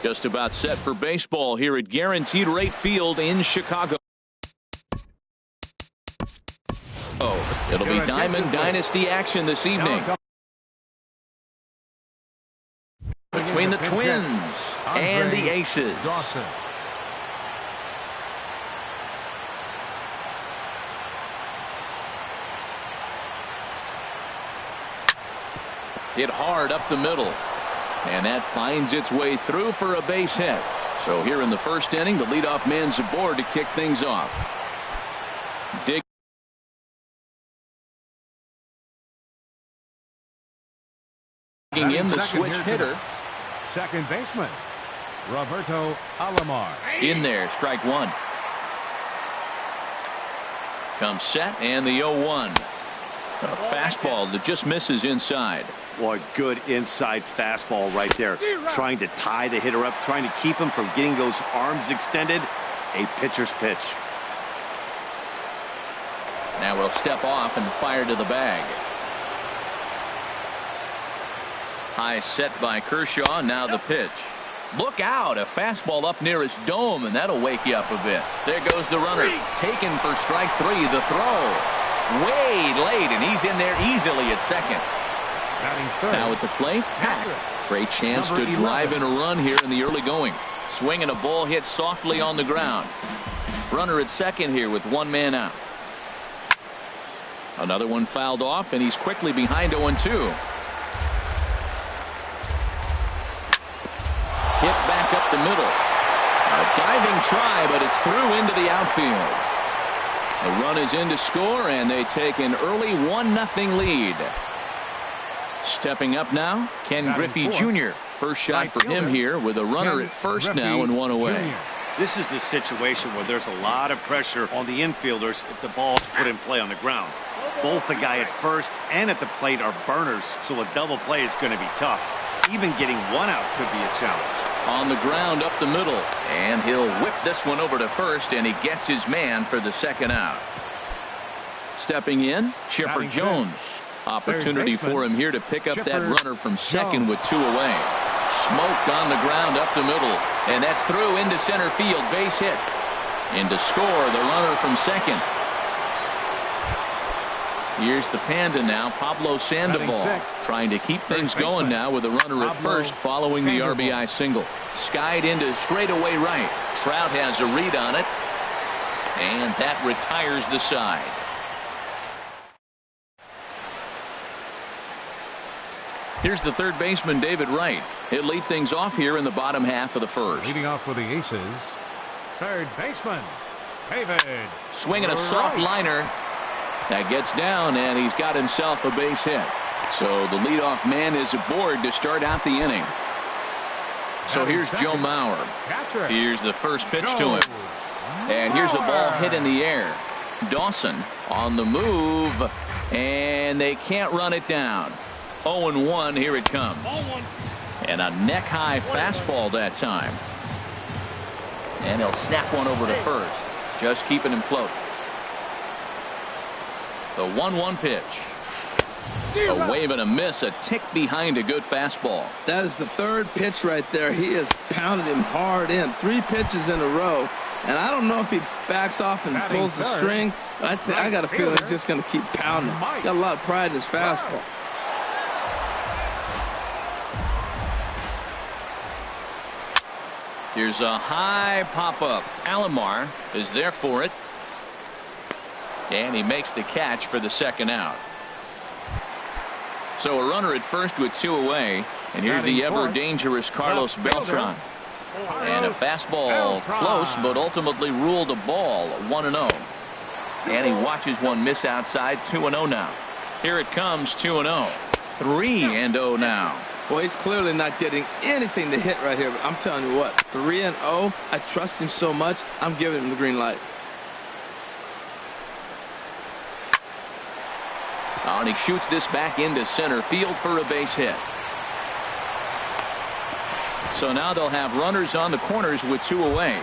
Just about set for baseball here at Guaranteed Rate Field in Chicago. Oh, it'll be Diamond Dynasty action this evening between the Twins and the Aces. Hit hard up the middle. And that finds its way through for a base hit. So here in the first inning, the leadoff man's aboard to kick things off. Digging in the switch hitter. Second baseman, Roberto Alomar. In there, strike one. Comes set and the 0-1. A fastball that just misses inside. Boy, good inside fastball right there. Trying to tie the hitter up, trying to keep him from getting those arms extended. A pitcher's pitch. Now we'll step off and fire to the bag. High set by Kershaw. Now the pitch. Look out. A fastball up near his dome, and that'll wake you up a bit. There goes the runner. Taken for strike three. The throw. Way late, and he's in there easily at second. Now at the plate, great chance to drive in a run here in the early going. Swinging a ball hit softly on the ground. Runner at second here with one man out. Another one fouled off, and he's quickly behind 0-2. Hit back up the middle. A diving try, but it's through into the outfield. The run is in to score, and they take an early 1-0 lead. Stepping up now, Ken Griffey Jr. First shot for him here with a runner at first now and one away. This is the situation where there's a lot of pressure on the infielders if the ball's put in play on the ground. Both the guy at first and at the plate are burners, so a double play is going to be tough. Even getting one out could be a challenge. On the ground up the middle, and he'll whip this one over to first, and he gets his man for the second out. Stepping in, Chipper Jones. Opportunity for him here to pick up that runner from second with two away. Smoked on the ground up the middle, and that's through into center field. Base hit. And to score, the runner from second. Here's the Panda now, Pablo Sandoval, trying to keep things going now with a runner at first following the RBI single. Skied into straightaway right. Trout has a read on it, and that retires the side. Here's the third baseman, David Wright. He'll lead things off here in the bottom half of the first. Leading off for the Aces, third baseman, David. Swinging a soft liner. That gets down, and he's got himself a base hit. So the leadoff man is aboard to start out the inning. So here's Joe Mauer. Here's the first pitch to him. And here's a ball hit in the air. Dawson on the move, and they can't run it down. 0-1, here it comes. And a neck-high fastball that time. And he'll snap one over to first. Just keeping him close. The 1-1 pitch. A wave and a miss, a tick behind a good fastball. That is the third pitch right there. He has pounded him hard in. 3 pitches in a row. And I don't know if he backs off and pulls the string. I got a feeling he's just going to keep pounding. Got a lot of pride in his fastball. Here's a high pop-up. Alomar is there for it. And he makes the catch for the second out. So a runner at first with 2 away. And here's the ever-dangerous Carlos Beltran. And a fastball close, but ultimately ruled a ball, 1-0. And he watches one miss outside, 2-0 now. Here it comes, 2-0. 3-0 now. Well, he's clearly not getting anything to hit right here. But I'm telling you what, 3-0. I trust him so much, I'm giving him the green light. And he shoots this back into center field for a base hit. So now they'll have runners on the corners with 2 away.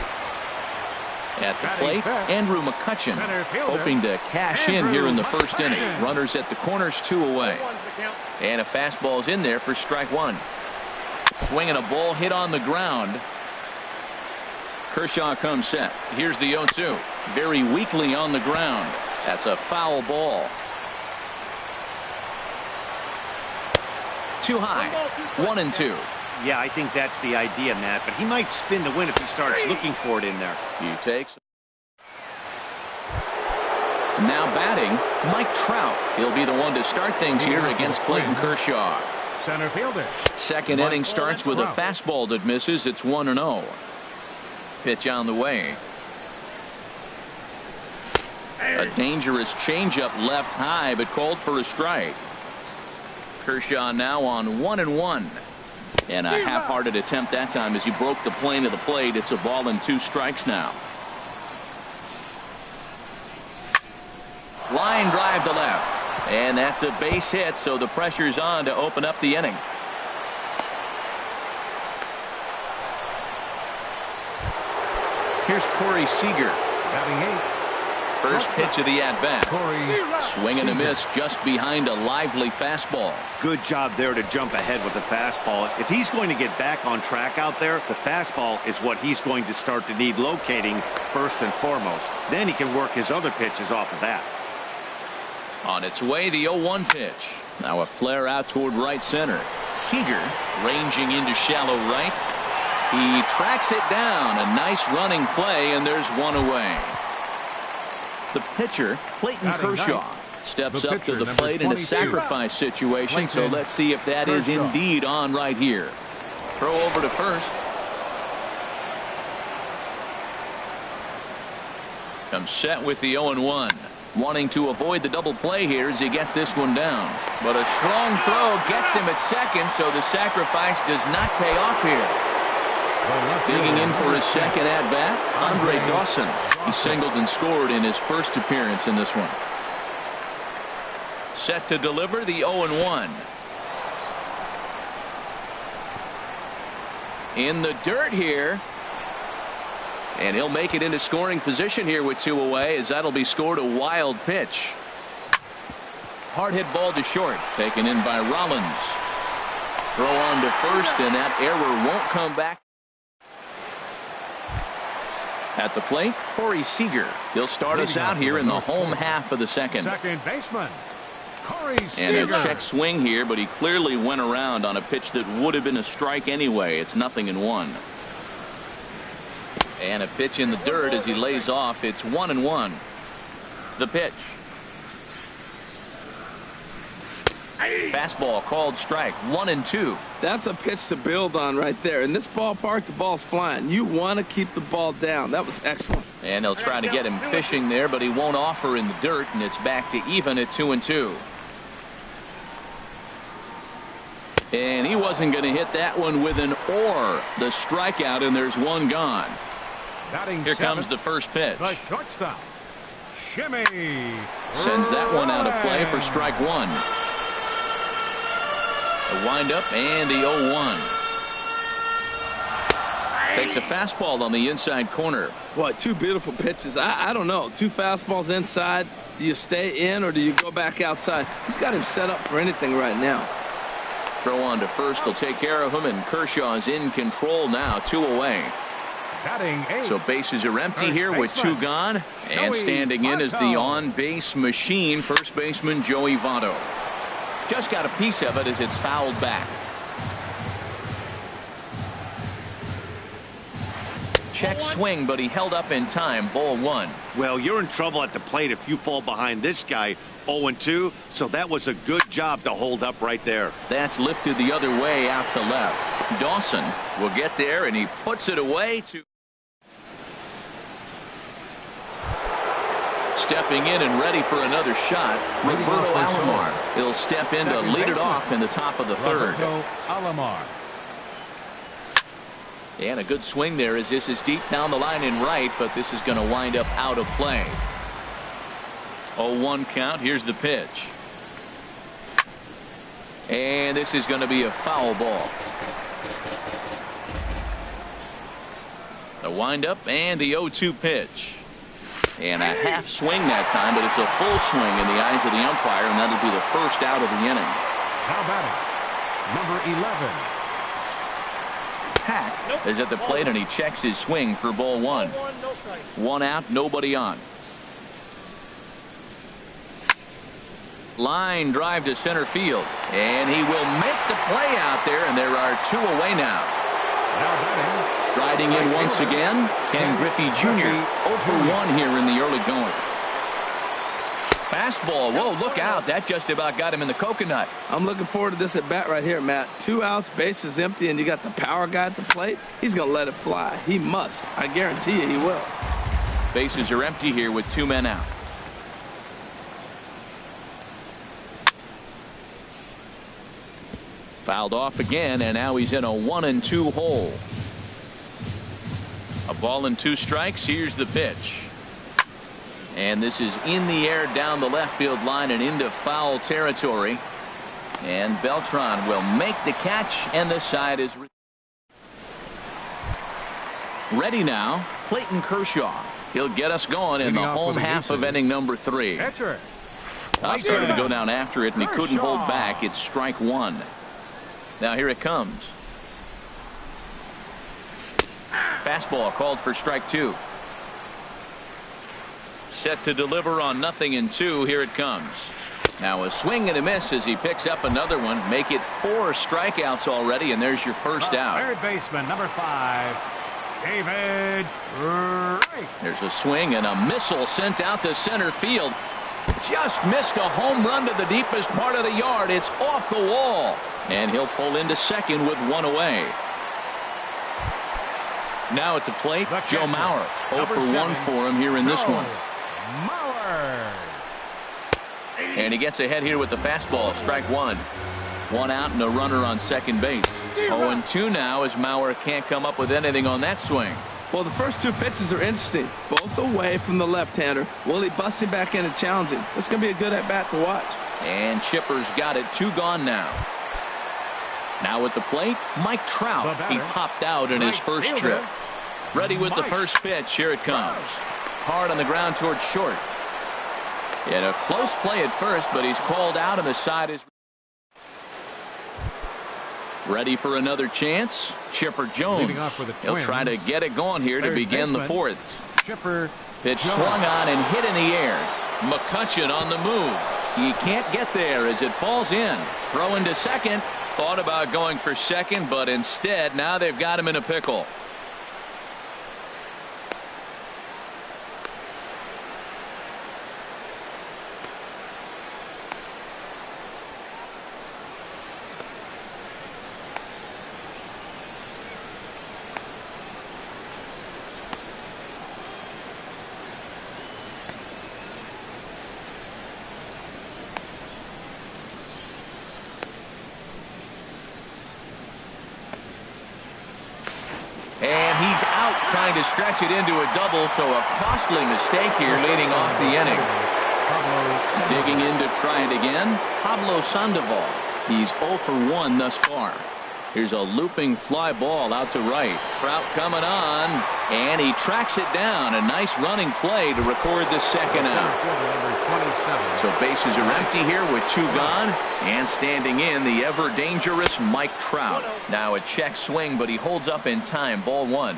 At the plate, Andrew McCutchen hoping to cash in here in the first inning. Runners at the corners, 2 away. And a fastball's in there for strike 1. Swinging a ball hit on the ground. Kershaw comes set. Here's the 0-2. Very weakly on the ground. That's a foul ball. Too high. 1-2. Yeah, I think that's the idea, Matt, but he might spin to win if he starts looking for it in there. He takes. Now batting, Mike Trout. He'll be the one to start things here against Clayton Kershaw. Center fielder. Second inning starts with a fastball that misses. It's 1-0. Pitch on the way. A dangerous changeup left high, but called for a strike. Kershaw now on 1-1. And a half-hearted attempt that time as he broke the plane of the plate. It's a ball and 2 strikes now. Line drive to left. And that's a base hit, so the pressure's on to open up the inning. Here's Corey Seager. Batting 8. First pitch of the at-bat. Swing and a miss just behind a lively fastball. Good job there to jump ahead with the fastball. If he's going to get back on track out there, the fastball is what he's going to start to need locating first and foremost. Then he can work his other pitches off of that. On its way, the 0-1 pitch. Now a flare out toward right center. Seager ranging into shallow right. He tracks it down. A nice running play, and there's one away. The pitcher, Clayton Kershaw, steps up to the plate in a sacrifice situation, so let's see if that is indeed on right here. Throw over to first. Comes set with the 0-1. Wanting to avoid the double play here as he gets this one down. But a strong throw gets him at second, so the sacrifice does not pay off here. Digging in for his second at-bat, Andre Dawson. He singled and scored in his first appearance in this one. Set to deliver the 0-1. In the dirt here. And he'll make it into scoring position here with 2 away, as that'll be scored a wild pitch. Hard hit ball to short, taken in by Rollins. Throw on to first, and that error won't come back. At the plate, Corey Seager. He'll start us out here in the home half of the second. Second baseman, Corey And Seager. a check swing here, but he clearly went around on a pitch that would have been a strike anyway. It's 0-1. And a pitch in the dirt as he lays off. It's 1-1. The pitch. Fastball called strike. 1-2. That's a pitch to build on right there. In this ballpark, the ball's flying. You want to keep the ball down. That was excellent. And they'll try to get him fishing there, but he won't offer in the dirt, and it's back to even at 2-2. And he wasn't going to hit that one with an or. The strikeout, and there's one gone. Here comes the first pitch. The shortstop, Shimmy. Sends that one out of play for strike 1. A windup and the 0-1. Takes a fastball on the inside corner. Boy, 2 beautiful pitches. I don't know. 2 fastballs inside. Do you stay in or do you go back outside? He's got him set up for anything right now. Throw on to first will take care of him, and Kershaw's in control now. 2 away. So bases are empty here with 2 gone. And standing in is the on-base machine, first baseman Joey Votto. Just got a piece of it as it's fouled back. Check swing, but he held up in time. Ball 1. Well, you're in trouble at the plate if you fall behind this guy 0-2, so that was a good job to hold up right there. That's lifted the other way out to left. Dawson will get there, and he puts it away to. Stepping in and ready for another shot, Roberto Alomar. He'll step in to lead it off in the top of the third. And a good swing there as this is deep down the line in right, but this is going to wind up out of play. 0-1 count. Here's the pitch. And this is going to be a foul ball. The windup and the 0-2 pitch. And a half swing that time, but it's a full swing in the eyes of the umpire, and that'll be the first out of the inning. How about it? Number 11. is at the plate, and he checks his swing for ball one. One out, nobody on. Line drive to center field, and he will make the play out there, and there are two away now. Striding in once again, Ken Griffey Jr. 0 for 1 here in the early going. Fastball. Whoa, look out. That just about got him in the coconut. I'm looking forward to this at bat right here, Matt. 2 outs, bases empty, and you got the power guy at the plate. He's going to let it fly. He must. I guarantee you he will. Bases are empty here with 2 men out. Fouled off again, and now he's in a 1-2 hole. A ball and 2 strikes. Here's the pitch. And this is in the air down the left field line and into foul territory. And Beltran will make the catch, and the side is ready now. Clayton Kershaw. He'll get us going in the home half of inning number 3. I started to go down after it, and he couldn't hold back. It's strike 1. Now here it comes. Fastball called for strike 2. Set to deliver on 0-2. Here it comes. Now a swing and a miss as he picks up another one. Make it 4 strikeouts already, and there's your first out. Third baseman, number 5, David Wright. There's a swing and a missile sent out to center field. Just missed a home run to the deepest part of the yard. It's off the wall. And he'll pull into second with 1 away. Now at the plate, Joe Mauer. 0 for 1 for him here in this one. Mauer. And he gets ahead here with the fastball. Strike 1. 1 out and a runner on second base. 0-2 now as Mauer can't come up with anything on that swing. Well, the first 2 pitches are interesting. Both away from the left-hander. Will he bust him back in and challenge him? It's going to be a good at-bat to watch. And Chipper's got it. 2 gone now. Now at the plate, Mike Trout. He popped out in his first trip. Ready with the first pitch. Here it comes. Hard on the ground towards short. And a close play at first, but he's called out, and the side is ready for another chance. Chipper Jones. He'll try to get it going here to begin the 4th. Chipper Pitch swung on and hit in the air. McCutcheon on the move. He can't get there as it falls in. Throw into second. Thought about going for second, but instead now they've got him in a pickle. And he's out trying to stretch it into a double, so a costly mistake here leading off the inning. Digging in to try it again, Pablo Sandoval. He's 0 for 1 thus far. Here's a looping fly ball out to right. Trout coming on, and he tracks it down. A nice running play to record the second out. So bases are empty here with 2 gone, and standing in the ever-dangerous Mike Trout. Now a check swing, but he holds up in time. Ball 1.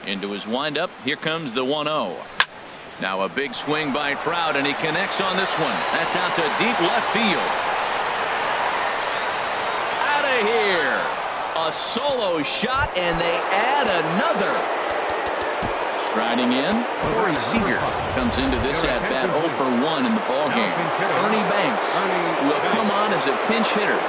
Into his windup, here comes the 1-0. Now a big swing by Trout, and he connects on this one. That's out to deep left field. Here, a solo shot, and they add another. Striding in, Corey Seager comes into this at bat 0 for 1 in the ballgame. Ernie Banks will come on as a pinch hitter.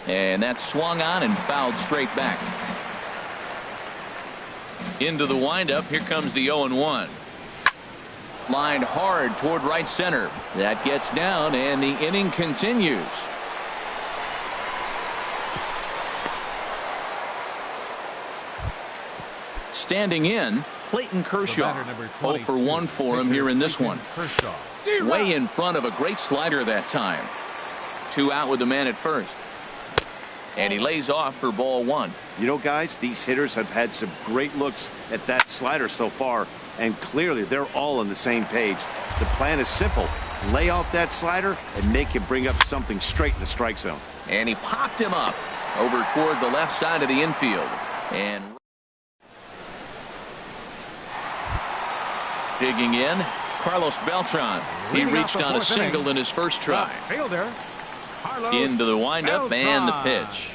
And that swung on and fouled straight back. Into the windup. Here comes the 0-1. Lined hard toward right center. That gets down, and the inning continues. Standing in, Clayton Kershaw. 0 for 1 for him here in this one. Way in front of a great slider that time. 2 out with the man at first. And he lays off for ball one. You know, guys, these hitters have had some great looks at that slider so far, and clearly they're all on the same page. The plan is simple. Lay off that slider and make him bring up something straight in the strike zone. And he popped him up over toward the left side of the infield. And digging in, Carlos Beltran. He reached on a single in his first try. Into the windup and the pitch.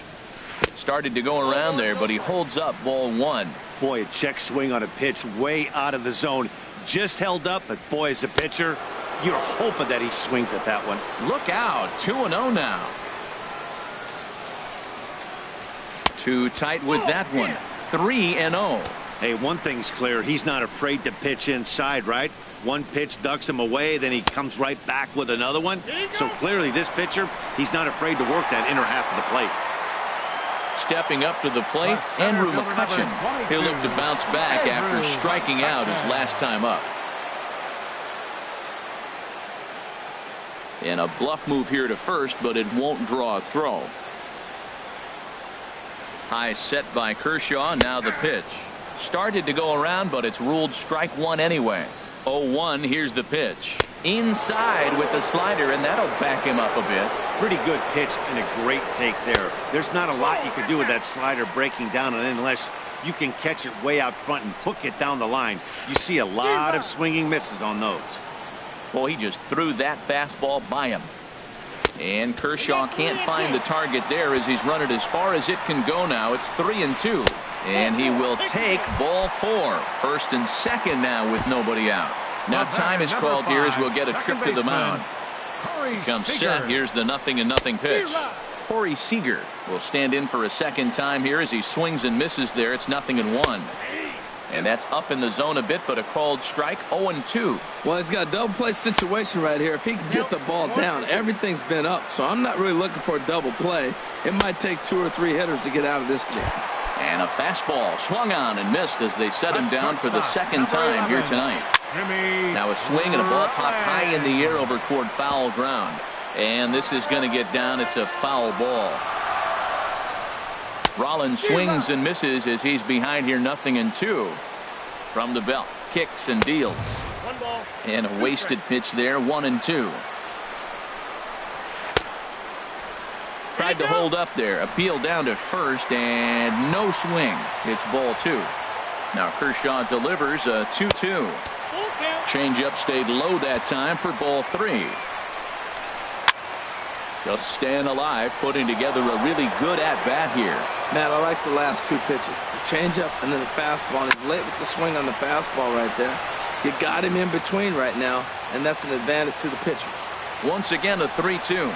Started to go around there, but he holds up ball one. Boy, a check swing on a pitch way out of the zone. Just held up, but boy, as a pitcher, you're hoping that he swings at that one. Look out, 2-0 now. Too tight with that one. 3-0. Hey, one thing's clear. He's not afraid to pitch inside, right? One pitch ducks him away, then he comes right back with another one. So clearly this pitcher, he's not afraid to work that inner half of the plate. Stepping up to the plate, Andrew McCutcheon. He'll look to bounce back after striking out his last time up. And a bluff move here to first, but it won't draw a throw. High set by Kershaw. Now the pitch. Started to go around, but it's ruled strike one anyway. 0-1. Here's the pitch. Inside with the slider, and that'll back him up a bit. Pretty good pitch and a great take there. There's not a lot you can do with that slider breaking down, and unless you can catch it way out front and hook it down the line, you see a lot of swinging misses on those. Well, he just threw that fastball by him. And Kershaw can't find the target there as he's run it as far as it can go now. It's 3-2. And he will take ball four. First and second now with nobody out. Now time is called here as we'll get a trip to the mound. Comes set. Here's the 0-0 pitch. Corey Seager will stand in for a second time here as he swings and misses there. It's 0-1. And that's up in the zone a bit, but a called strike. 0-2. Well, he's got a double play situation right here. If he can get the ball down, everything's been up. So I'm not really looking for a double play. It might take 2 or 3 hitters to get out of this jam. And a fastball swung on and missed as they set him down for the second time here tonight. Now a swing and a ball popped high in the air over toward foul ground. And this is going to get down. It's a foul ball. Rollins swings and misses as he's behind here 0-2. From the belt, kicks and deals. And a wasted pitch there, 1-2. Tried to hold up there, appeal down to first, and no swing. It's ball 2. Now Kershaw delivers a 2-2. Changeup stayed low that time for ball 3. Just staying alive, putting together a really good at-bat here. Matt, I like the last 2 pitches. The changeup and then the fastball. And he's late with the swing on the fastball right there. You got him in between right now, and that's an advantage to the pitcher. Once again, a 3-2.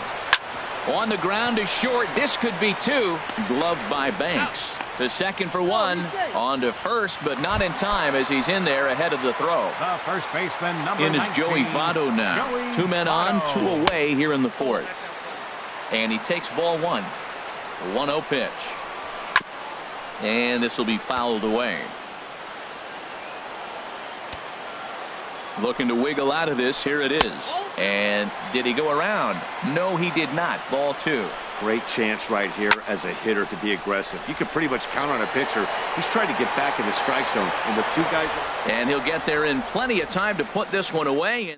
On the ground is short. This could be 2. Gloved by Banks. The second for 1. On to first, but not in time as he's in there ahead of the throw. The first baseman, number in is 19, Joey Votto now. 2 men on, 2 away here in the 4th. And he takes ball 1. A 1-0 pitch. And this will be fouled away. Looking to wiggle out of this. Here it is. And did he go around? No, he did not. Ball 2. Great chance right here as a hitter to be aggressive. You can pretty much count on a pitcher. He's trying to get back in the strike zone. And with 2 guys. And he'll get there in plenty of time to put this one away.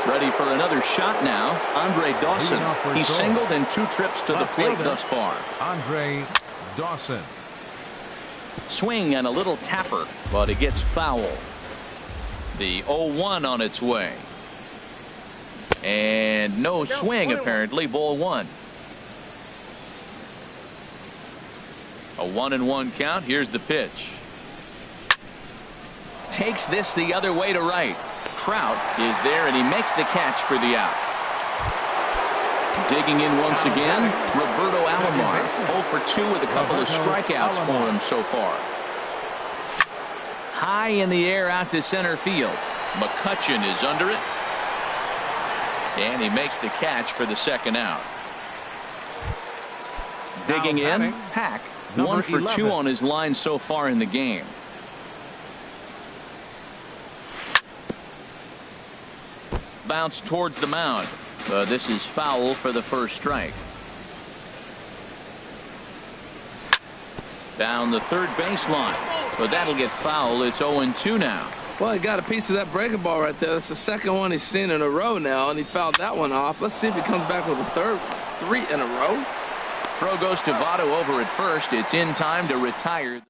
Ready for another shot now. Andre Dawson. He's singled in 2 trips to the plate thus far. Andre Dawson. Swing and a little tapper, but it gets foul. The 0-1 on its way. And no swing apparently. Ball 1. A 1-1 count. Here's the pitch. Takes this the other way to right. Trout is there, and he makes the catch for the out. Digging in once again, Roberto Alomar. 0 for 2 with a couple of strikeouts for him so far. High in the air out to center field. McCutcheon is under it. And he makes the catch for the second out. Digging in, Hack. 1 for 2 on his line so far in the game. Bounce towards the mound. This is foul for the first strike. Down the third baseline. But that'll get fouled. It's 0-2 now. Well, he got a piece of that breaking ball right there. That's the second one he's seen in a row now, and he fouled that one off. Let's see if he comes back with a third one. 3 in a row. Throw goes to Votto over at first. It's in time to retire.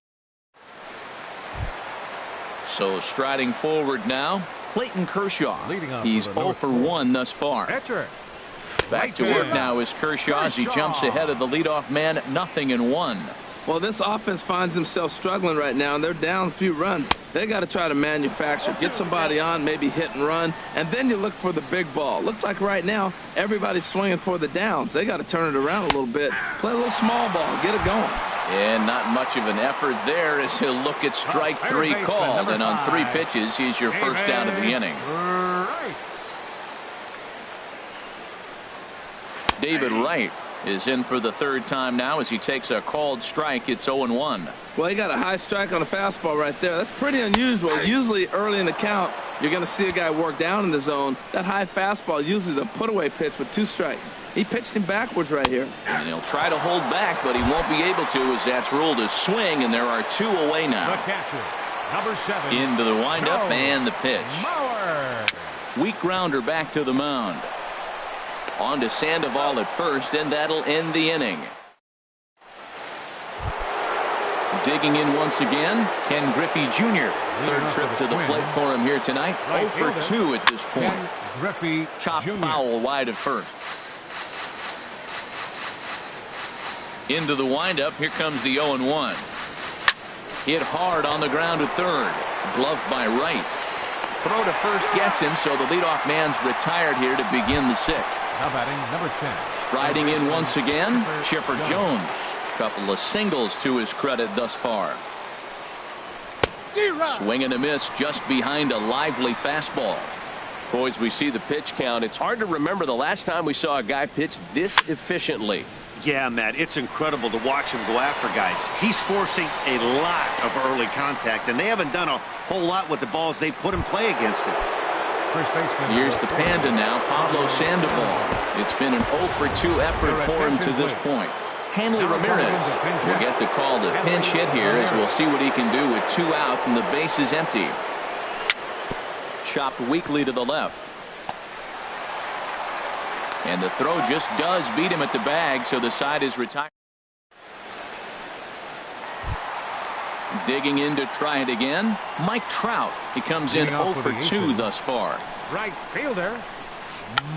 So striding forward now, Clayton Kershaw. He's 0 for 1 thus far. Back to work now is Kershaw as he jumps ahead of the leadoff man, 0-1. Well, this offense finds himself struggling right now, and they're down a few runs. They got to try to manufacture, get somebody on, maybe hit and run, and then you look for the big ball. Looks like right now everybody's swinging for the downs. They got to turn it around a little bit, play a little small ball, get it going. And not much of an effort there as he'll look at strike 3 called, and on 3 pitches, he's your first out of the inning. David Wright is in for the 3rd time now as he takes a called strike. It's 0-1. Well, he got a high strike on a fastball right there. That's pretty unusual. Usually early in the count, you're going to see a guy work down in the zone. That high fastball, usually the put-away pitch with 2 strikes. He pitched him backwards right here. And he'll try to hold back, but he won't be able to as that's ruled a swing, and there are 2 away now. The catcher, number 7. Into the windup and the pitch. Weak grounder back to the mound. On to Sandoval at first, and that'll end the inning. Digging in once again, Ken Griffey Jr. 3rd trip to the plate for him here tonight. 0 for 2 at this point. Chopped foul wide at first. Into the windup. Here comes the 0-1. Hit hard on the ground to third. Gloved by Wright. Throw to first gets him, so the leadoff man's retired here to begin the 6th. Now batting number 10. Riding in once again, Chipper Jones. Couple of singles to his credit thus far. Swing and a miss just behind a lively fastball. Boys, we see the pitch count. It's hard to remember the last time we saw a guy pitch this efficiently. Yeah, Matt, it's incredible to watch him go after guys. He's forcing a lot of early contact, and they haven't done a whole lot with the balls they've put in play against him. Here's the Panda now, Pablo Sandoval. It's been an 0 for 2 effort for him to this point. Hanley Ramirez will get the call to pinch hit here as we'll see what he can do with 2 out and the base is empty. Chopped weakly to the left. And the throw just does beat him at the bag, so the side is retired. Digging in to try it again, Mike Trout. He comes in 0 for 2 thus far. Right fielder,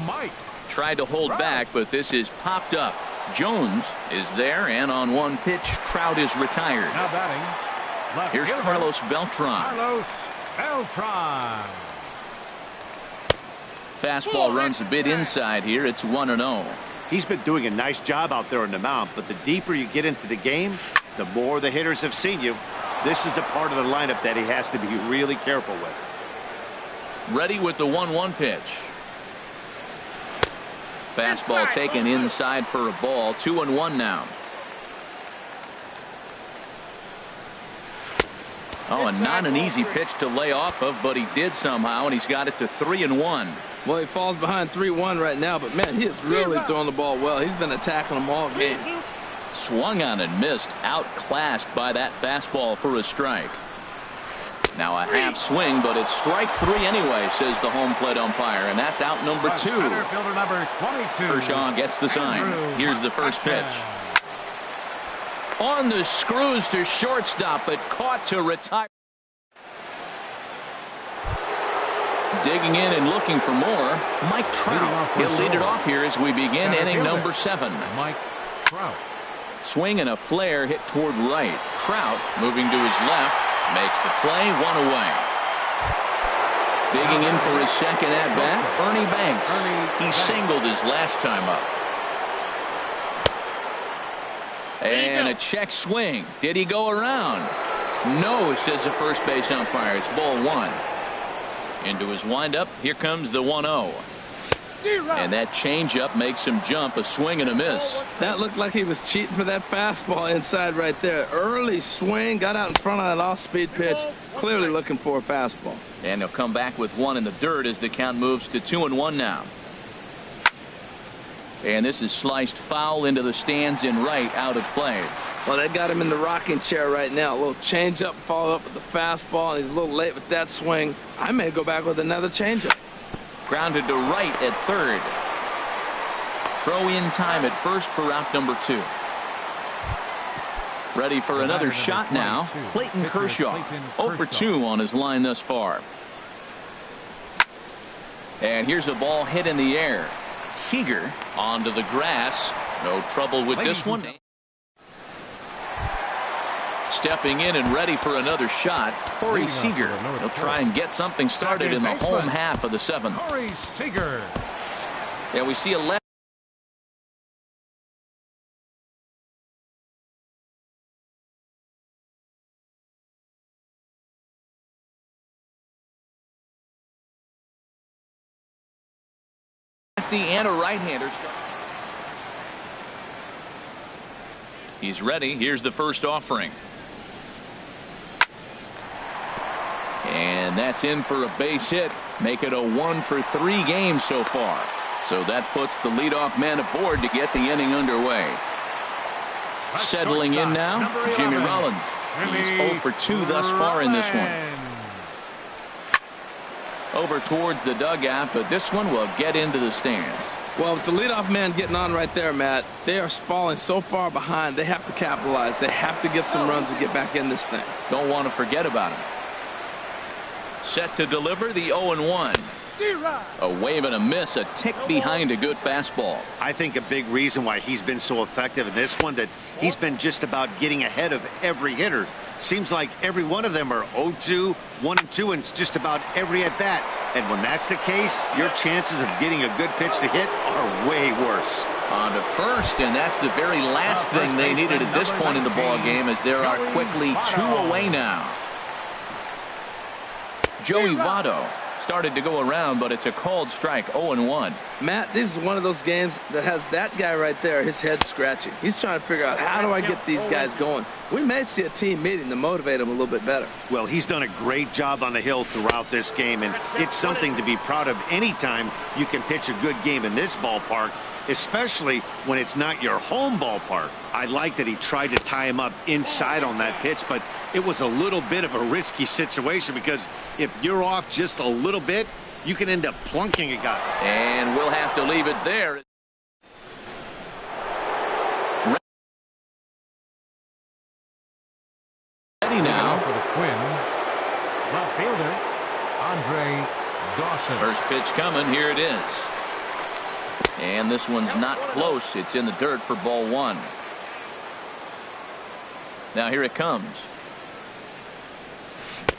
Mike. Tried to hold back, but this is popped up. Jones is there, and on 1 pitch, Trout is retired. Now batting, left here's fielder, Carlos Beltran. Carlos Beltran. Fastball runs a bit inside here. It's 1-0. He's been doing a nice job out there on the mound, but the deeper you get into the game, the more the hitters have seen you. This is the part of the lineup that he has to be really careful with. Ready with the 1-1 pitch. Fastball taken inside for a ball. 2-1 now. Oh, and not an easy pitch to lay off of, but he did somehow, and he's got it to 3-1. Well, he falls behind 3-1 right now, but man, he is really throwing the ball well. He's been attacking them all game. Swung on and missed, outclassed by that fastball for a strike. Now a half swing, but it's strike 3 anyway, says the home plate umpire, and that's out number 2. Fielder number 22. Kershaw gets the sign. Here's the first pitch. On the screws to shortstop, but caught to retire. Digging in and looking for more, Mike Trout. He'll lead it off here as we begin inning number 7. Mike Trout. Swing and a flare hit toward right. Trout moving to his left. Makes the play, 1 away. Digging in for his second at-bat, Ernie Banks. He singled his last time up. And a check swing. Did he go around? No, says the first base umpire. It's ball 1. Into his windup. Here comes the 1-0. And that changeup makes him jump. A swing and a miss. That looked like he was cheating for that fastball inside right there. Early swing, got out in front of that off-speed pitch. Clearly looking for a fastball. And he'll come back with 1 in the dirt as the count moves to 2-1 now. And this is sliced foul into the stands in right, out of play. Well, they got him in the rocking chair right now. A little changeup, follow up with the fastball, and he's a little late with that swing. I may go back with another changeup. Grounded to right at third. Throw in time at first for out number 2. Ready for another shot now. Clayton Kershaw, 0 for 2 on his line thus far. And here's a ball hit in the air. Seager onto the grass. No trouble with this one. Stepping in and ready for another shot, Corey Seager. He'll try and get something started in the home half of the 7th. Corey Seager. Yeah, we see a left. Lefty and a right-hander. He's ready. Here's the first offering. And that's in for a base hit. Make it a 1 for 3 games so far. So that puts the leadoff man aboard to get the inning underway. Settling in now, Jimmy Rollins. He's 0 for 2 thus far in this one. Over towards the dugout, but this one will get into the stands. Well, with the leadoff man getting on right there, Matt, they are falling so far behind. They have to capitalize. They have to get some runs to get back in this thing. Don't want to forget about him. Set to deliver the 0-1. A wave and a miss, a tick behind a good fastball. I think a big reason why he's been so effective in this one, that he's been just about getting ahead of every hitter. Seems like every one of them are 0-2, 1-2, and just about every at bat. And when that's the case, your chances of getting a good pitch to hit are way worse. On to first, and that's the very last thing they needed at this point in the ball game, as there are quickly 2 away now. Joey Votto started to go around, but it's a called strike. 0-1. Matt, this is one of those games that has that guy right there, his head scratching. He's trying to figure out, how do I get these guys going? We may see a team meeting to motivate them a little bit better. Well, he's done a great job on the hill throughout this game, and it's something to be proud of anytime you can pitch a good game in this ballpark, especially when it's not your home ballpark. I like that he tried to tie him up inside on that pitch, but it was a little bit of a risky situation, because if you're off just a little bit, you can end up plunking a guy. And we'll have to leave it there. Ready now. For the Twins, left fielder, Andre Dawson. First pitch coming. Here it is. And this one's not close. It's in the dirt for ball 1. Now here it comes.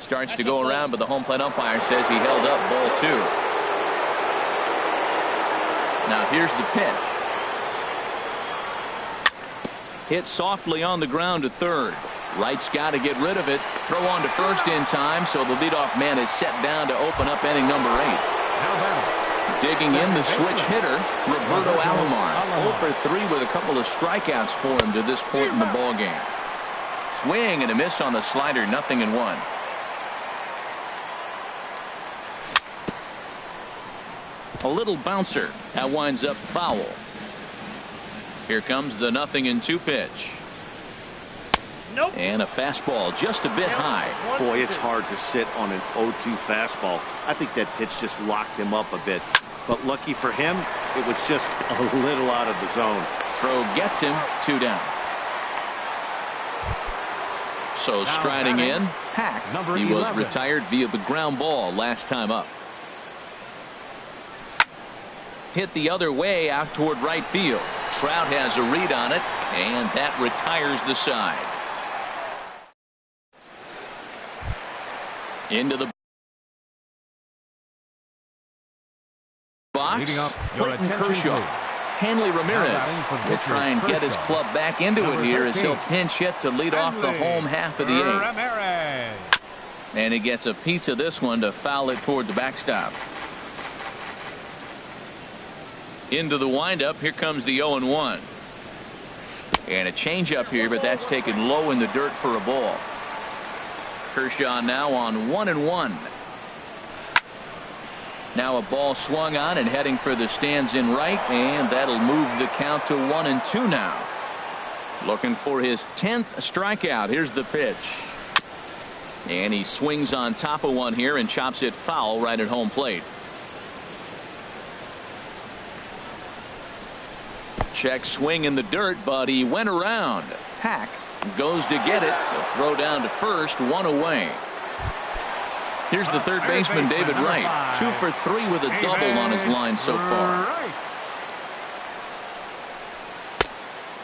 Starts to go around, but the home plate umpire says he held up ball 2. Now here's the pitch. Hit softly on the ground to third. Wright's got to get rid of it. Throw on to first in time, so the leadoff man is set down to open up inning number 8. Digging in, the switch hitter, Roberto Alomar. 0 for 3 with a couple of strikeouts for him to this point in the ball game. Swing and a miss on the slider, 0-1. A little bouncer. That winds up foul. Here comes the 0-2 pitch. Nope. And a fastball just a bit high. Boy, it's hard to sit on an 0-2 fastball. I think that pitch just locked him up a bit. But lucky for him, it was just a little out of the zone. Throw gets him, 2 down. So striding in, Hack. He was retired via the ground ball last time up. Hit the other way out toward right field. Trout has a read on it, and that retires the side. Into the box, Clayton Kershaw. Hanley Ramirez will try and get his club back into it here as he'll pinch hit to lead off the home half of the 8th. And he gets a piece of this one to foul it toward the backstop. Into the windup. Here comes the 0-1. And a changeup here, but that's taken low in the dirt for a ball. Kershaw now on 1-1. Now a ball swung on and heading for the stands in right, and that'll move the count to 1-2 now. Looking for his 10th strikeout. Here's the pitch. And he swings on top of one here and chops it foul right at home plate. Check swing in the dirt, but he went around. Hack goes to get it. The throw down to first, one away. Here's the third baseman, David Wright. 2 for 3 with a double on his line so far.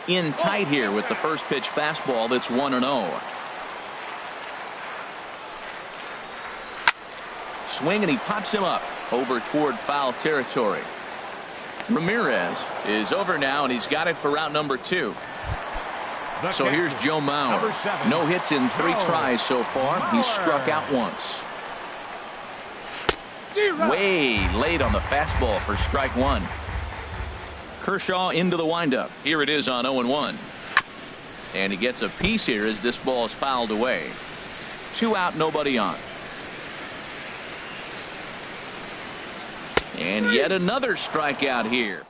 In tight here with the first pitch fastball that's 1-0. Swing and he pops him up over toward foul territory. Ramirez is over now and he's got it for route number 2. So here's Joe Mauer. No hits in 3 tries so far. He's struck out once. Way late on the fastball for strike 1. Kershaw into the windup. Here it is on 0-1. And he gets a piece here as this ball is fouled away. 2 out, nobody on. And yet another strikeout here.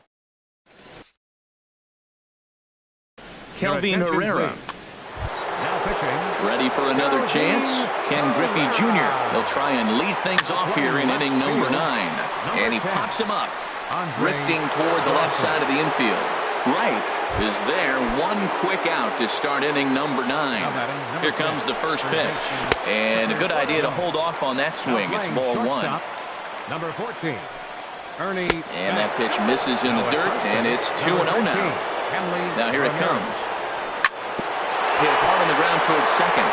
Kelvin Herrera. Ready for another chance. Ken Griffey Jr. He'll try and lead things off here in inning number 9. And he pops him up. Drifting toward the left side of the infield. Wright is there. 1 quick out to start inning number 9. Here comes the first pitch. And a good idea to hold off on that swing. It's ball 1. Number 14. Ernie. And that pitch misses in the dirt, and it's 2-0 now. Now here it comes. Hit hard on the ground towards second.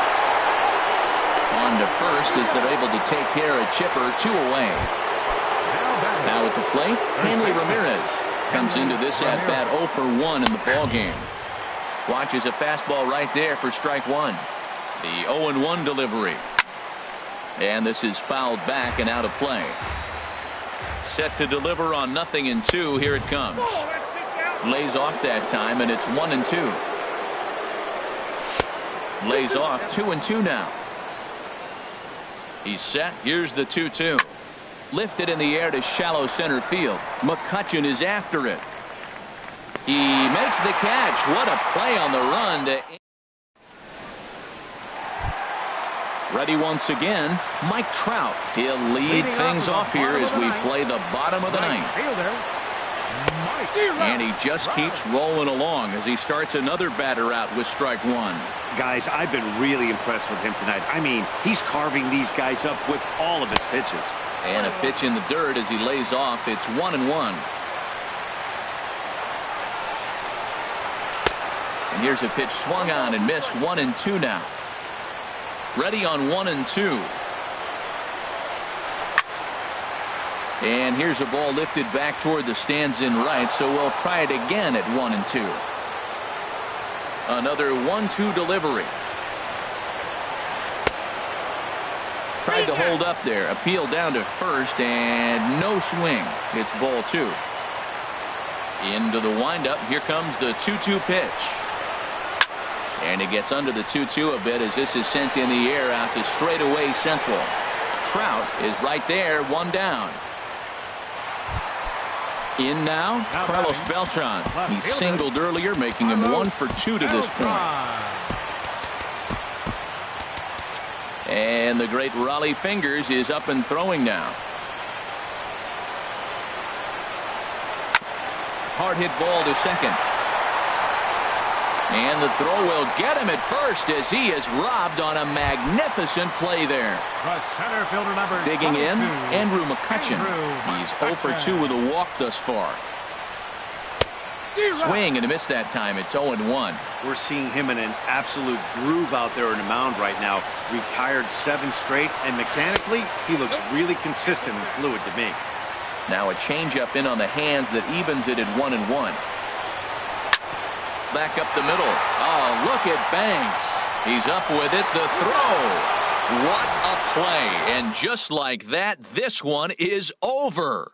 On to first as they're able to take care of Chipper. 2 away. Now at the plate, Hanley Ramirez comes into this at bat 0 for 1 in the ball game. Watches a fastball right there for strike 1. The 0-1 delivery. And this is fouled back and out of play. Set to deliver on 0-2. Here it comes. Lays off that time, and it's 1-2. Lays off 2-2 now. He's set. Here's the 2-2. Lifted in the air to shallow center field. McCutchen is after it. He makes the catch. What a play on the run to. Ready once again, Mike Trout. He'll lead things off here as we play the bottom of the 9th. And he just keeps rolling along as he starts another batter out with strike 1. Guys, I've been really impressed with him tonight. I mean, he's carving these guys up with all of his pitches. And a pitch in the dirt as he lays off. It's 1-1. And here's a pitch swung on and missed. 1-2 now. Ready on 1-2. And here's a ball lifted back toward the stands in right, so we'll try it again at 1-2. Another 1-2 delivery. Tried to hold up there. Appeal down to first, and no swing. It's ball 2. Into the windup. Here comes the 2-2 pitch. And he gets under the 2-2 a bit as this is sent in the air out to straightaway central. Trout is right there, 1 down. In now, Carlos Beltran. He singled earlier, making him 1 for 2 to this point. And the great Raleigh Fingers is up and throwing now. Hard hit ball to second. And the throw will get him at first as he is robbed on a magnificent play there. The center fielder number digging in, Andrew McCutchen. He's 0 for 2 with a walk thus far. Swing and a miss that time. It's 0-1. We're seeing him in an absolute groove out there in the mound right now. Retired 7 straight, and mechanically, he looks really consistent and fluid to me. Now a changeup in on the hands that evens it at 1-1. Back up the middle. Oh, look at Banks. He's up with it. The throw. What a play. And just like that, this one is over.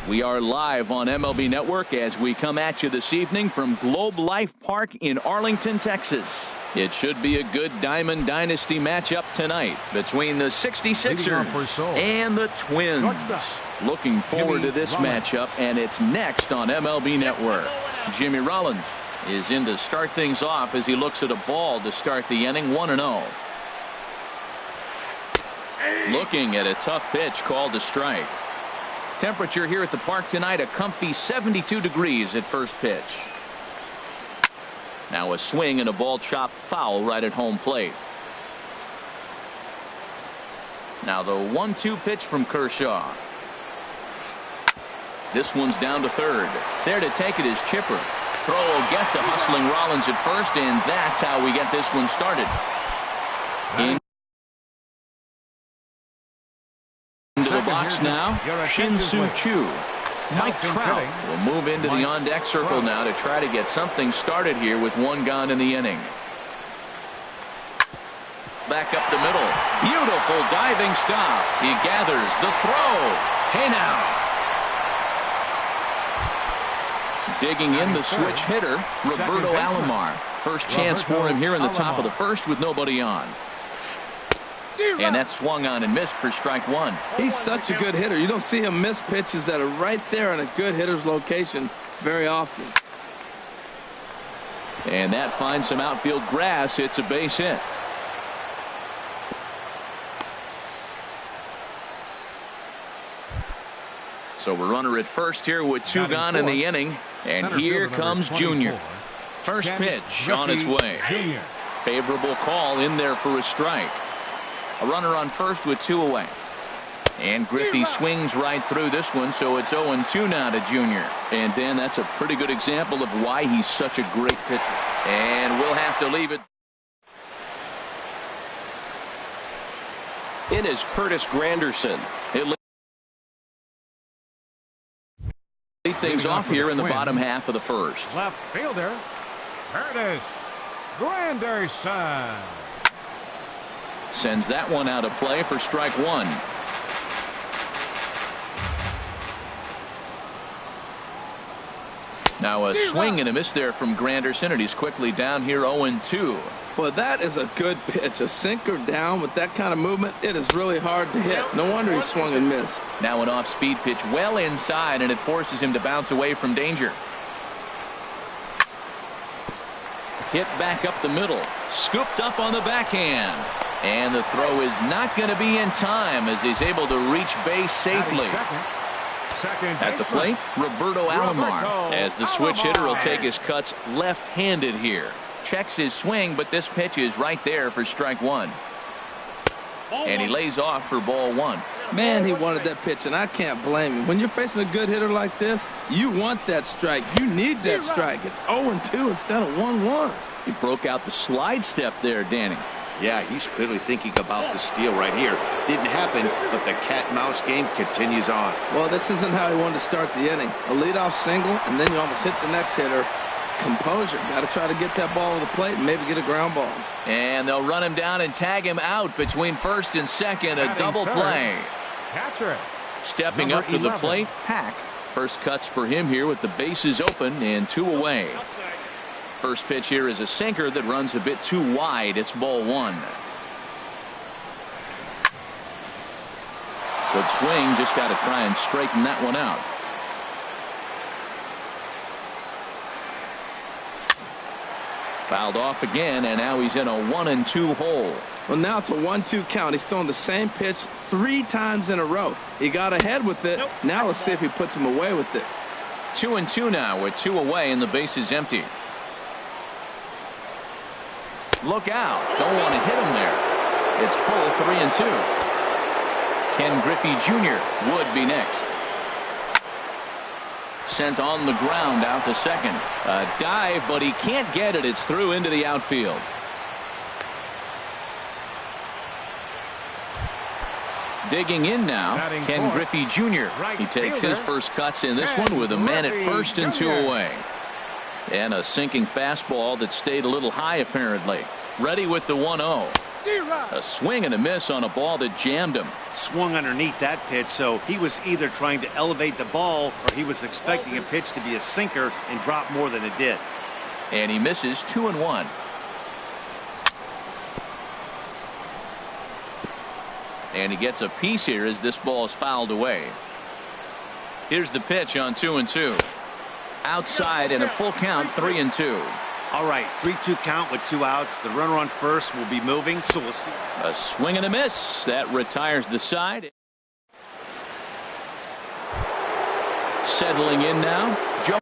We are live on MLB Network as we come at you this evening from Globe Life Park in Arlington, Texas. It should be a good Diamond Dynasty matchup tonight between the 66ers and the Twins. Looking forward to this matchup, and it's next on MLB Network. Jimmy Rollins is in to start things off as he looks at a ball to start the inning, 1-0. Looking at a tough pitch called a strike. Temperature here at the park tonight, a comfy 72 degrees at first pitch. Now a swing and a ball chopped foul right at home plate. Now the 1-2 pitch from Kershaw. This one's down to third. There to take it is Chipper. Throw will get the hustling Rollins at first, and that's how we get this one started. Into the box now, Shin-Soo Choo. Mike Trout will move into the on-deck circle now to try to get something started here with one gone in the inning. Back up the middle. Beautiful diving stop. He gathers the throw. Hey now. Digging in the switch hitter, Roberto Alomar. First chance for him here in the top of the first with nobody on. And that swung on and missed for strike one. He's such a good hitter. You don't see him miss pitches that are right there in a good hitter's location very often. And that finds some outfield grass. It's a base hit. So we're runner at first here with two gone in the inning. And here comes Junior. First pitch on its way. Favorable call in there for a strike. A runner on first with two away. And Griffey swings right through this one, so it's 0-2 now to Junior. And Dan, that's a pretty good example of why he's such a great pitcher. And we'll have to leave it. In is Curtis Granderson. He'll lead things off here in the bottom half of the first. Left fielder, Curtis Granderson. Sends that one out of play for strike one. Now a swing and a miss there from Granderson, and he's quickly down here 0-2. Well, that is a good pitch. A sinker down with that kind of movement, it is really hard to hit. No wonder he swung and missed. Now an off-speed pitch well inside, and it forces him to bounce away from danger. Hit back up the middle. Scooped up on the backhand. And the throw is not going to be in time as he's able to reach base safely. At the plate, Roberto Alomar, as the switch hitter will take his cuts left-handed here. Checks his swing, but this pitch is right there for strike one. And he lays off for ball one. Man, he wanted that pitch, and I can't blame him. When you're facing a good hitter like this, you want that strike. You need that strike. It's 0-2 instead of 1-1. He broke out the slide step there, Danny. Yeah, he's clearly thinking about the steal right here. Didn't happen, but the cat-mouse game continues on. Well, this isn't how he wanted to start the inning. A leadoff single, and then you almost hit the next hitter. Composure. Got to try to get that ball to the plate and maybe get a ground ball. And they'll run him down and tag him out between first and second. A double play. Catcher. Stepping up to the plate, Hack. First cuts for him here with the bases open and two away. First pitch here is a sinker that runs a bit too wide. It's ball one. Good swing. Just got to try and straighten that one out. Fouled off again, and now he's in a 1-2 hole. Well, now it's a 1-2 count. He's throwing the same pitch 3 times in a row. He got ahead with it. Now let's see if he puts him away with it. 2-2 now with 2 away and the base is empty. Look out. Don't want to hit him there. It's full 3-2. Ken Griffey Jr. would be next. Sent on the ground out to second. A dive, but he can't get it. It's through into the outfield. Digging in now, Ken Griffey Jr. He takes his first cuts in this one with a man at first and 2 away. And a sinking fastball that stayed a little high apparently. Ready with the 1-0. A swing and a miss on a ball that jammed him. Swung underneath that pitch, so he was either trying to elevate the ball or he was expecting a pitch to be a sinker and drop more than it did. And he misses 2-1. And he gets a piece here as this ball is fouled away. Here's the pitch on 2-2. Outside and a full count, 3-2. All right, 3-2 count with 2 outs. The runner on first will be moving, so we'll see. A swing and a miss. That retires the side. Settling in now, Joe.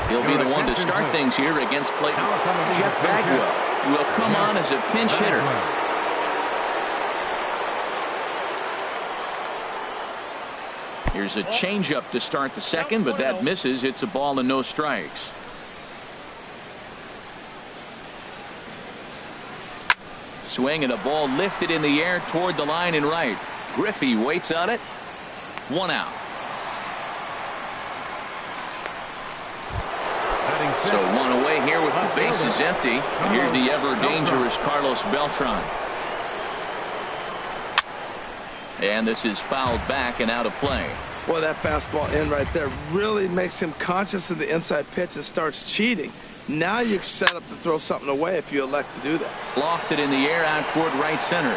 He'll be the one to start things here against Clayton. Jeff Bagwell will come on as a pinch hitter. Here's a changeup to start the second, but that misses. It's a ball and no strikes. Swing and a ball lifted in the air toward the line and right. Griffey waits on it. 1 out. So 1 away here with the bases empty. And here's the ever dangerous Carlos Beltran. And this is fouled back and out of play. Boy, that fastball in right there really makes him conscious of the inside pitch and starts cheating. Now you're set up to throw something away if you elect to do that. Lofted in the air out toward right center.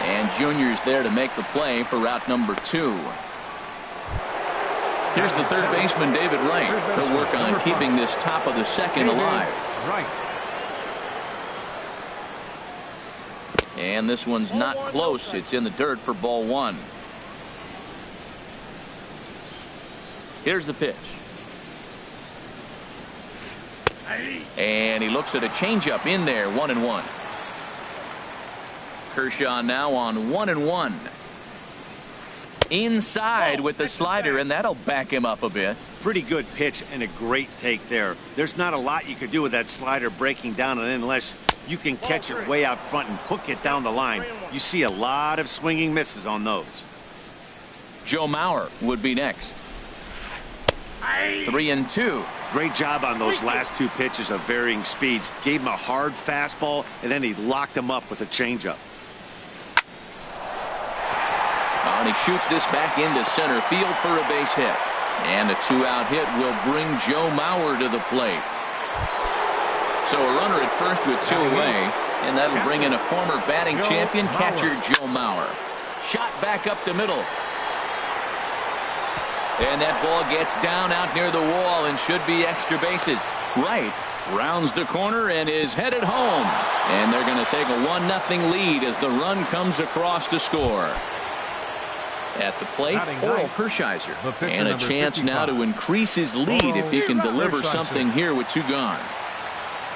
And Junior's there to make the play for route number 2. Here's the third baseman, David Wright. He'll work on keeping this top of the second alive. And this one's not close. It's in the dirt for ball 1. Here's the pitch. And he looks at a changeup in there. 1-1. Kershaw now on 1-1. Inside with the slider, and that'll back him up a bit. Pretty good pitch and a great take there. There's not a lot you could do with that slider breaking down and in unless you can catch it way out front and hook it down the line. You see a lot of swinging misses on those. Joe Mauer would be next. 3-2. Great job on those last 2 pitches of varying speeds. Gave him a hard fastball, and then he locked him up with a changeup. And he shoots this back into center field for a base hit. And a 2-out hit will bring Joe Mauer to the plate. So a runner at first with 2 away, and that'll bring in a former batting champion, catcher Joe Mauer. Shot back up the middle. And that ball gets down out near the wall and should be extra bases. Wright rounds the corner and is headed home. And they're going to take a 1-0 lead as the run comes across to score. At the plate, Oral Hershiser. And a chance now to increase his lead if he can deliver something here with 2 gone.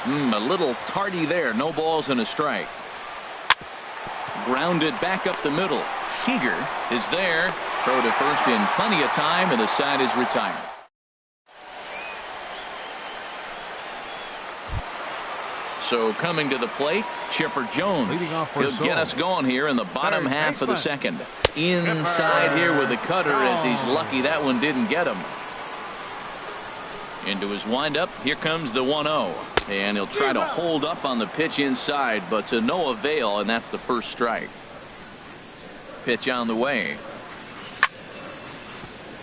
A little tardy there. No balls and a strike. Grounded back up the middle. Seager is there. Throw to first in plenty of time, and the side is retired. So coming to the plate, Chipper Jones. He'll get us going here in the bottom half of the second. Inside here with the cutter as he's lucky that one didn't get him. Into his windup. Here comes the 1-0. And he'll try to hold up on the pitch inside, but to no avail, and that's the first strike. Pitch on the way.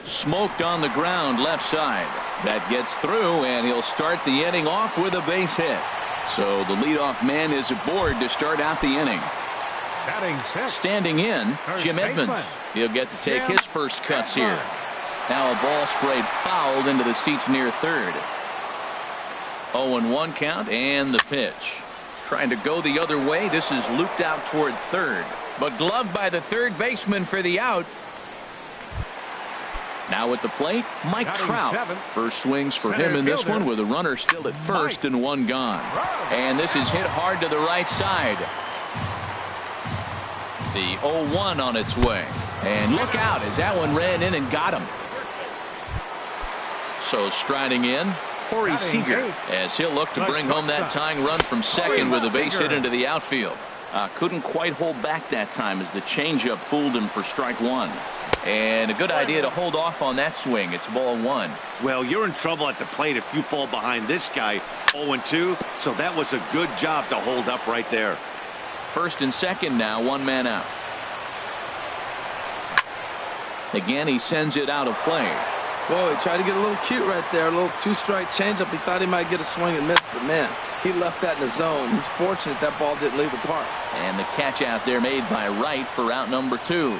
Smoked on the ground left side. That gets through, and he'll start the inning off with a base hit. So the leadoff man is aboard to start out the inning. Standing in, Jim Edmonds. He'll get to take his first cuts here. Now a ball sprayed fouled into the seats near third. 0-1 count and the pitch. Trying to go the other way. This is looped out toward third. But gloved by the third baseman for the out. Now at the plate, Mike Trout. First swings for him in this one with a runner still at first and 1 gone. And this is hit hard to the right side. The 0-1 on its way. And look out as that one ran in and got him. So striding in, Corey Seager, as he'll look to bring home that tying run from second with a base hit into the outfield. Couldn't quite hold back that time as the changeup fooled him for strike one. And a good idea to hold off on that swing. It's ball one. Well, you're in trouble at the plate if you fall behind this guy 0-2. So that was a good job to hold up right there. First and second now, one man out. Again, he sends it out of play. Whoa, he tried to get a little cute right there. A little two-strike changeup. He thought he might get a swing and miss, but man, he left that in the zone. He's fortunate that ball didn't leave the park. And the catch out there made by Wright for out number 2.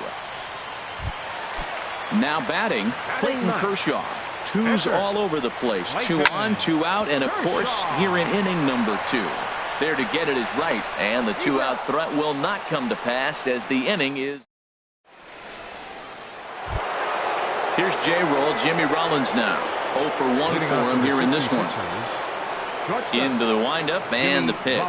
Now batting, Clayton Kershaw. Twos all over the place. 2 on, 2 out, and of course, here in inning number 2. There to get it is Wright, and the 2-out threat will not come to pass as the inning is. Here's J-Roll, Jimmy Rollins now. 0 for 1 for him here in this one. Into the windup and the pitch.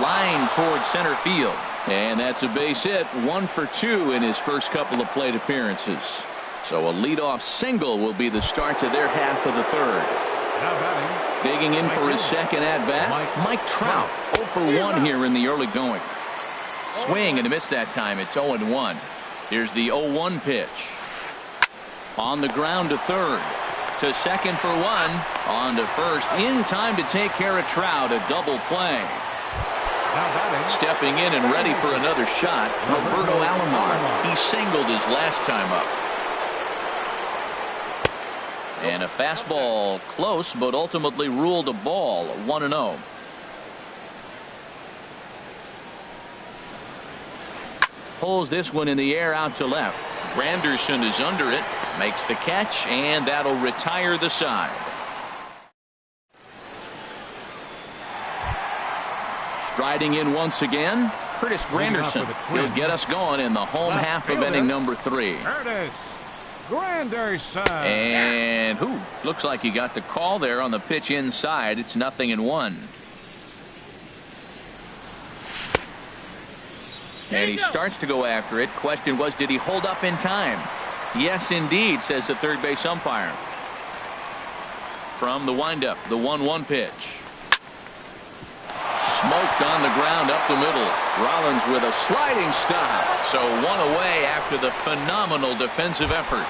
Line towards center field. And that's a base hit. 1 for 2 in his first couple of plate appearances. So a leadoff single will be the start to their half of the third. Digging in for his second at-bat, Mike Trout. 0 for 1 here in the early going. Swing and a miss that time. It's 0-1. Here's the 0-1 pitch. On the ground to third. To second for 1. On to first. In time to take care of Trout. A double play. Stepping in and ready for another shot, Roberto Alomar. He singled his last time up. And a fastball close, but ultimately ruled a ball. 1-0. Pulls this one in the air out to left. Granderson is under it, makes the catch, and that'll retire the side. Striding in once again, Curtis Granderson. He'll get us going in the home half of inning number 3. Curtis Granderson. And looks like he got the call there on the pitch inside. It's 0-1. And he starts to go after it. Question was, did he hold up in time? Yes, indeed, says the third base umpire. From the windup, the 1-1 pitch. Smoked on the ground up the middle. Rollins with a sliding stop. So 1 away after the phenomenal defensive effort.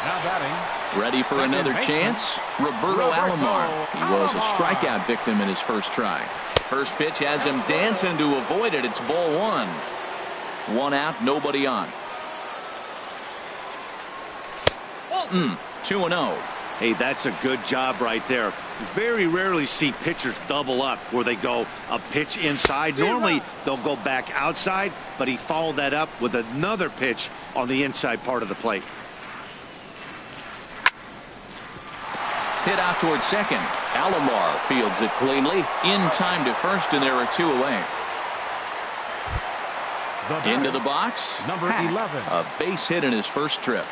Now batting. Ready for another chance? Roberto Alomar. He was a strikeout victim in his first try. First pitch has him dancing to avoid it. It's ball 1. 1 out, nobody on. 2-0. Hey, that's a good job right there. Very rarely see pitchers double up where they go a pitch inside. Normally they'll go back outside, but he followed that up with another pitch on the inside part of the plate. Hit out towards second. Alomar fields it cleanly. In time to first, and there are 2 away. Into the box. Number 11. A base hit in his first trip.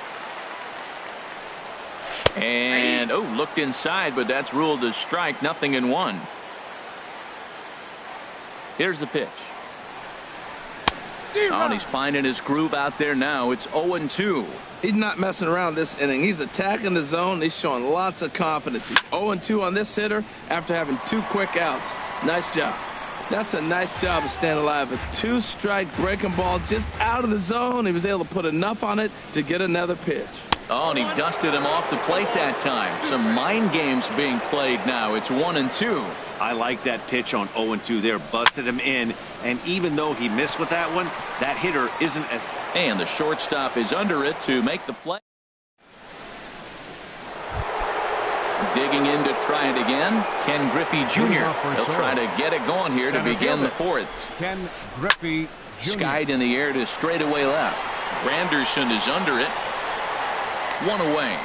And looked inside, but that's ruled as strike. 0-1. Here's the pitch. And he's finding his groove out there now. It's 0-2. He's not messing around this inning. He's attacking the zone. He's showing lots of confidence. He's 0-2 on this hitter after having 2 quick outs. Nice job. That's a nice job of staying alive. A 2-strike breaking ball just out of the zone. He was able to put enough on it to get another pitch. Oh, and he dusted him off the plate that time. Some mind games being played now. It's 1-2. I like that pitch on 0-2 there. Busted him in. And even though he missed with that one, that hitter isn't as... And the shortstop is under it to make the play. Digging in to try it again. Ken Griffey Jr. He'll try to get it going here to begin the 4th. Ken Griffey Jr. Skied in the air to straightaway left. Granderson is under it. 1 away.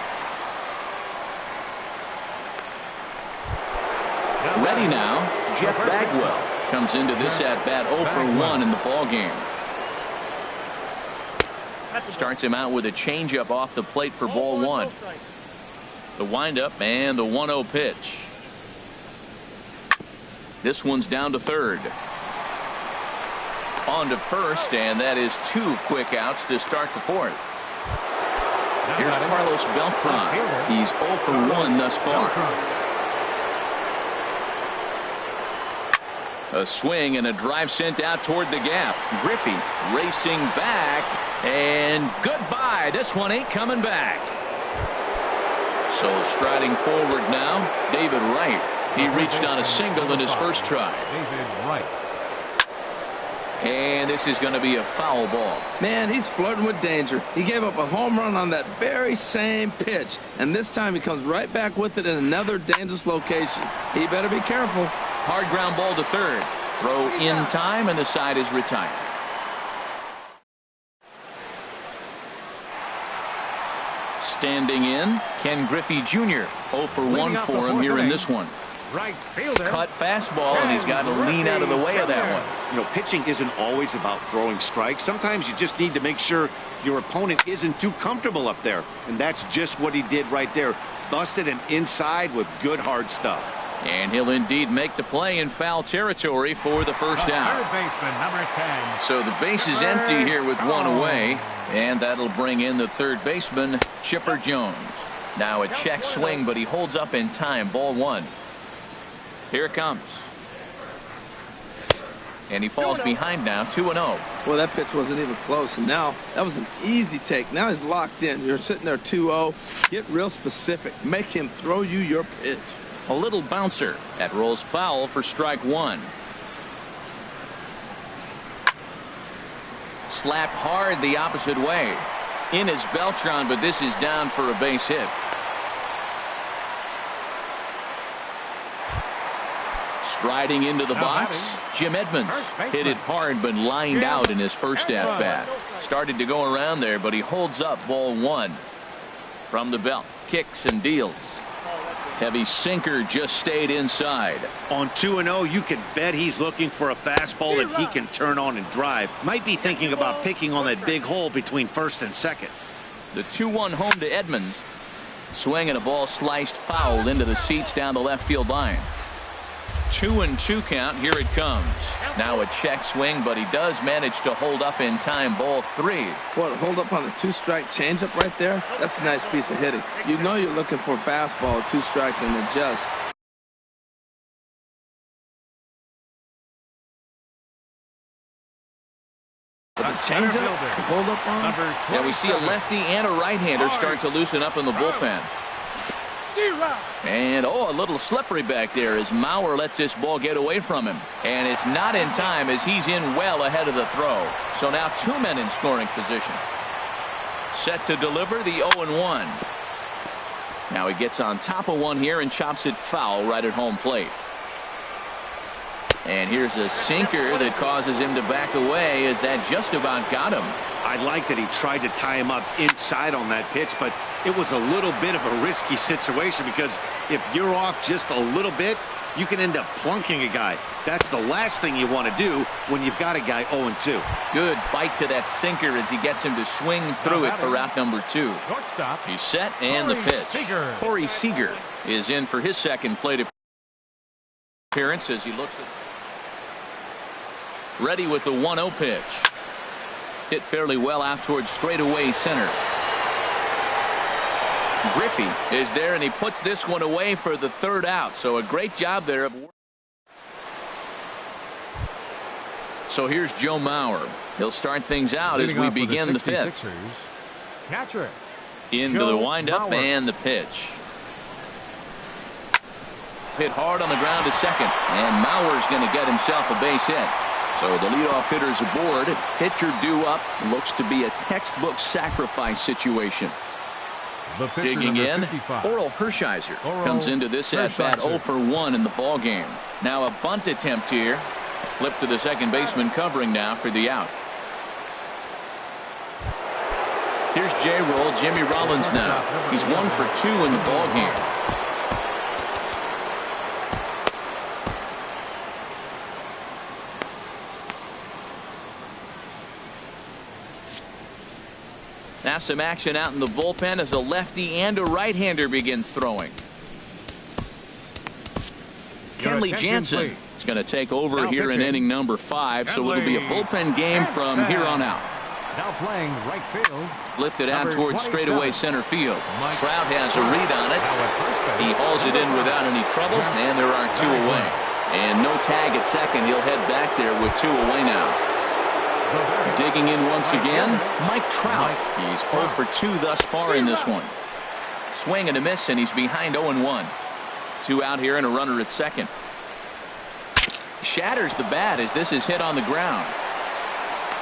Ready now, Jeff Bagwell comes into this at-bat 0 for 1 in the ballgame. Starts him out with a changeup off the plate for ball 1. The windup and the 1-0 pitch. This one's down to third. On to first, and that is 2 quick outs to start the 4th. Here's Carlos Beltran. He's 0 for 1 thus far. A swing and a drive sent out toward the gap. Griffey racing back, and goodbye. This one ain't coming back. So striding forward now, David Wright. He reached on a single in his first try. David Wright. And this is going to be a foul ball. Man, he's flirting with danger. He gave up a home run on that very same pitch, and this time he comes right back with it in another dangerous location. He better be careful. Hard ground ball to third. Throw in time, and the side is retired. Standing in, Ken Griffey Jr. 0 for 1 for him here in this one. Right fielder. Cut fastball, and he's got to lean out of the way of that one. You know, pitching isn't always about throwing strikes. Sometimes you just need to make sure your opponent isn't too comfortable up there. And that's just what he did right there. Busted him inside with good hard stuff. And he'll indeed make the play in foul territory for the first out. Third baseman, number 10. So the base is empty here with one away, and that'll bring in the third baseman, Chipper Jones. Now a check swing, but he holds up in time. Ball one. Here it comes. And he falls behind now, 2-0. Well, that pitch wasn't even close, and now that was an easy take. Now he's locked in. You're sitting there 2-0. Get real specific. Make him throw you your pitch. A little bouncer. That rolls foul for strike one. Slapped hard the opposite way. In is Beltran, but this is down for a base hit. Striding into the box, Jim Edmonds hit it hard but lined out in his first at-bat. Started to go around there, but he holds up ball one. From the belt, kicks and deals. Heavy sinker just stayed inside. On 2-0, you can bet he's looking for a fastball that he can turn on and drive. Might be thinking about picking on that big hole between first and second. The 2-1 home to Edmonds. Swing and a ball sliced foul into the seats down the left field line. 2-2 count. Here it comes. Now a check swing, but he does manage to hold up in time. Ball three. What, hold up on the two-strike changeup right there? That's a nice piece of hitting. You know you're looking for a fastball, 2 strikes, and adjust. The changeup, hold up on. Yeah, we see a lefty and a right-hander start to loosen up in the bullpen. And a little slippery back there as Mauer lets this ball get away from him. And it's not in time as he's in well ahead of the throw. So now 2 men in scoring position. Set to deliver the 0-1. Now he gets on top of one here and chops it foul right at home plate. And here's a sinker that causes him to back away as that just about got him. I like that he tried to tie him up inside on that pitch, but it was a little bit of a risky situation because if you're off just a little bit, you can end up plunking a guy. That's the last thing you want to do when you've got a guy 0-2. Good bite to that sinker as he gets him to swing through it for out number 2. He's set and the pitch. Corey Seager is in for his second plate appearance as he looks at ready with the 1-0 pitch. Hit fairly well out towards straightaway center. Griffey is there, and he puts this one away for the third out. So a great job there. So here's Joe Mauer. He'll start things out as we begin the fifth. Catcher. Into the windup and the pitch. Hit hard on the ground to second, and Mauer's going to get himself a base hit. So the leadoff hitter's aboard. Pitcher due up. Looks to be a textbook sacrifice situation. Digging in, 55. Oral Hershiser comes into this at-bat 0 for 1 in the ball game. Now a bunt attempt here. Flip to the second baseman covering now for the out. Here's J-Roll, Jimmy Rollins now. He's 1 for 2 in the ball game. Now some action out in the bullpen as a lefty and a right-hander begin throwing. Kenley Jansen is going to take over here in inning number 5, so it'll be a bullpen game from here on out. Now playing right field. Lifted out towards straightaway center field. Trout has a read on it. He hauls it in without any trouble, and there are 2 away. And no tag at second. He'll head back there with 2 away now. Digging in once again, Mike Trout. He's 0 for 2 thus far in this one. Swing and a miss, and he's behind 0-1. 2 out here and a runner at second. Shatters the bat as this is hit on the ground.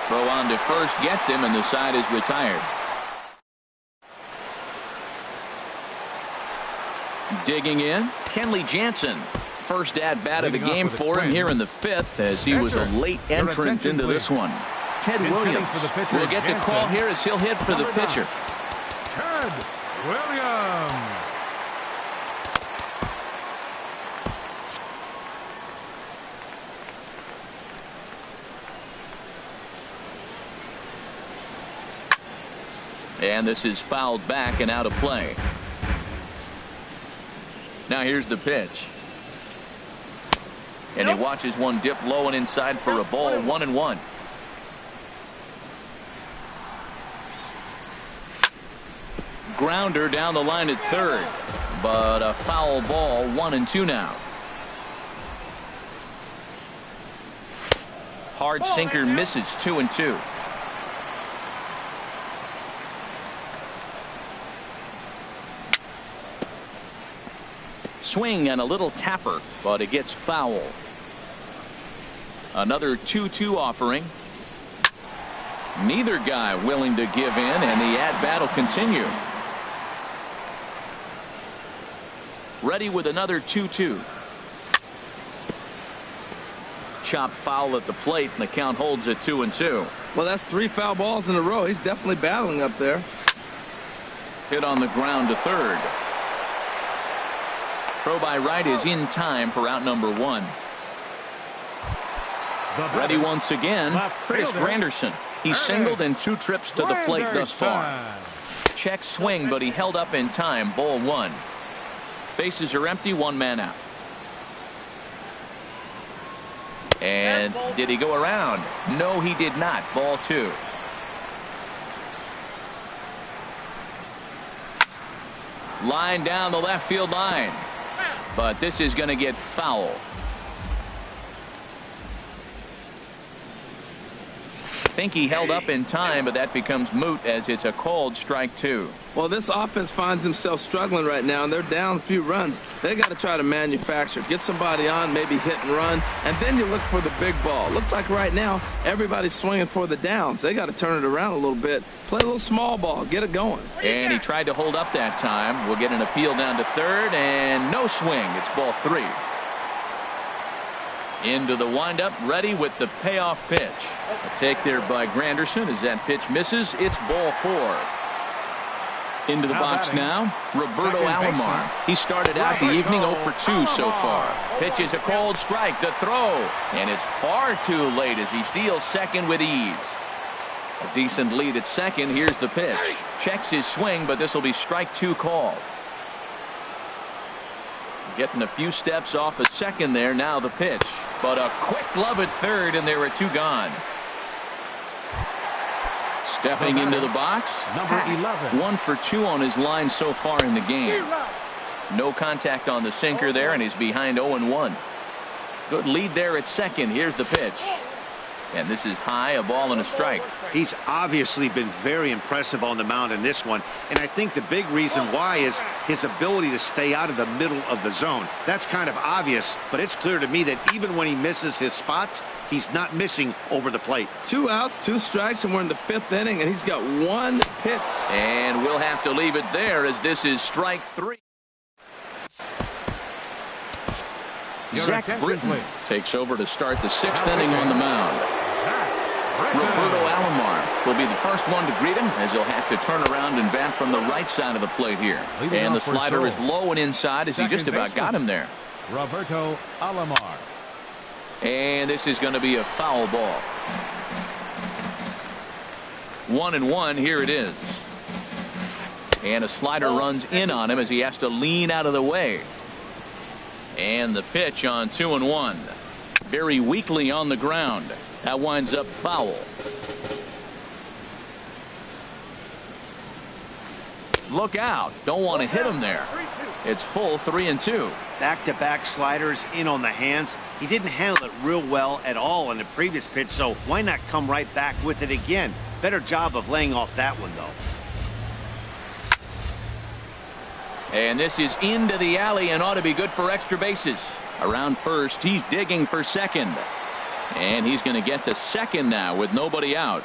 Throw on to first gets him, and the side is retired. Digging in, Kenley Jansen. First at bat of the game for him here in the 5th, as he was a late entrant into this one. Ted Williams will get the call here as he'll hit for the pitcher. Ted Williams. And this is fouled back and out of play. Now here's the pitch. And he watches one dip low and inside for a ball. 1-1. Grounder down the line at third, but a foul ball. 1-2 now. Hard sinker misses. 2-2. Swing and a little tapper, but it gets foul. Another 2-2 offering. Neither guy willing to give in, and the at-bat will continue. Ready with another 2-2. Chop foul at the plate, and the count holds at 2-2. Well, that's 3 foul balls in a row. He's definitely battling up there. Hit on the ground to third. Throw by right is in time for out number 1. Ready once again, Chris Granderson. He's singled in 2 trips to the plate thus far. Check swing, but he held up in time. Ball 1. Bases are empty. 1 man out. And did he go around? No, he did not. Ball 2. Line down the left field line. But this is going to get foul. I think he held up in time, but that becomes moot as it's a called strike 2. Well, this offense finds themselves struggling right now, and they're down a few runs. They got to try to manufacture, get somebody on, maybe hit and run, and then you look for the big ball. Looks like right now everybody's swinging for the downs. They got to turn it around a little bit, play a little small ball, get it going. And he tried to hold up that time. We'll get an appeal down to third, and no swing. It's ball 3. Into the windup, ready with the payoff pitch. A take there by Granderson as that pitch misses. It's ball 4. Into the box now, Roberto Alomar. He started out the evening 0 for 2 so far. Pitch is a called strike. The throw, and it's far too late as he steals second with ease. A decent lead at second. Here's the pitch. Checks his swing, but this will be strike 2 called. Getting a few steps off a second there. Now the pitch, but a quick glove at third, and there are 2 gone. Stepping into the box, number 11. 1 for 2 on his line so far in the game. No contact on the sinker there, and he's behind 0-1. Good lead there at second. Here's the pitch. And this is high, a ball and a strike. He's obviously been very impressive on the mound in this one, and I think the big reason why is his ability to stay out of the middle of the zone. That's kind of obvious, but it's clear to me that even when he misses his spots, he's not missing over the plate. 2 outs, 2 strikes, and we're in the 5th inning, and he's got 1 pitch. And we'll have to leave it there as this is strike 3. Zach Britton takes over to start the 6th inning on the mound. Roberto Alomar will be the first one to greet him as he'll have to turn around and bat from the right side of the plate here. And the slider is low and inside as he just about got him there. Roberto Alomar. And this is going to be a foul ball. 1-1. Here it is. And a slider runs in on him as he has to lean out of the way. And the pitch on 2-1. Very weakly on the ground. That winds up foul. Look out. Don't want to hit him there. It's full 3-2. Back-to-back sliders in on the hands. He didn't handle it real well at all in the previous pitch, so why not come right back with it again? Better job of laying off that one, though. And this is into the alley and ought to be good for extra bases. Around first, he's digging for second. And he's going to get to second now with nobody out.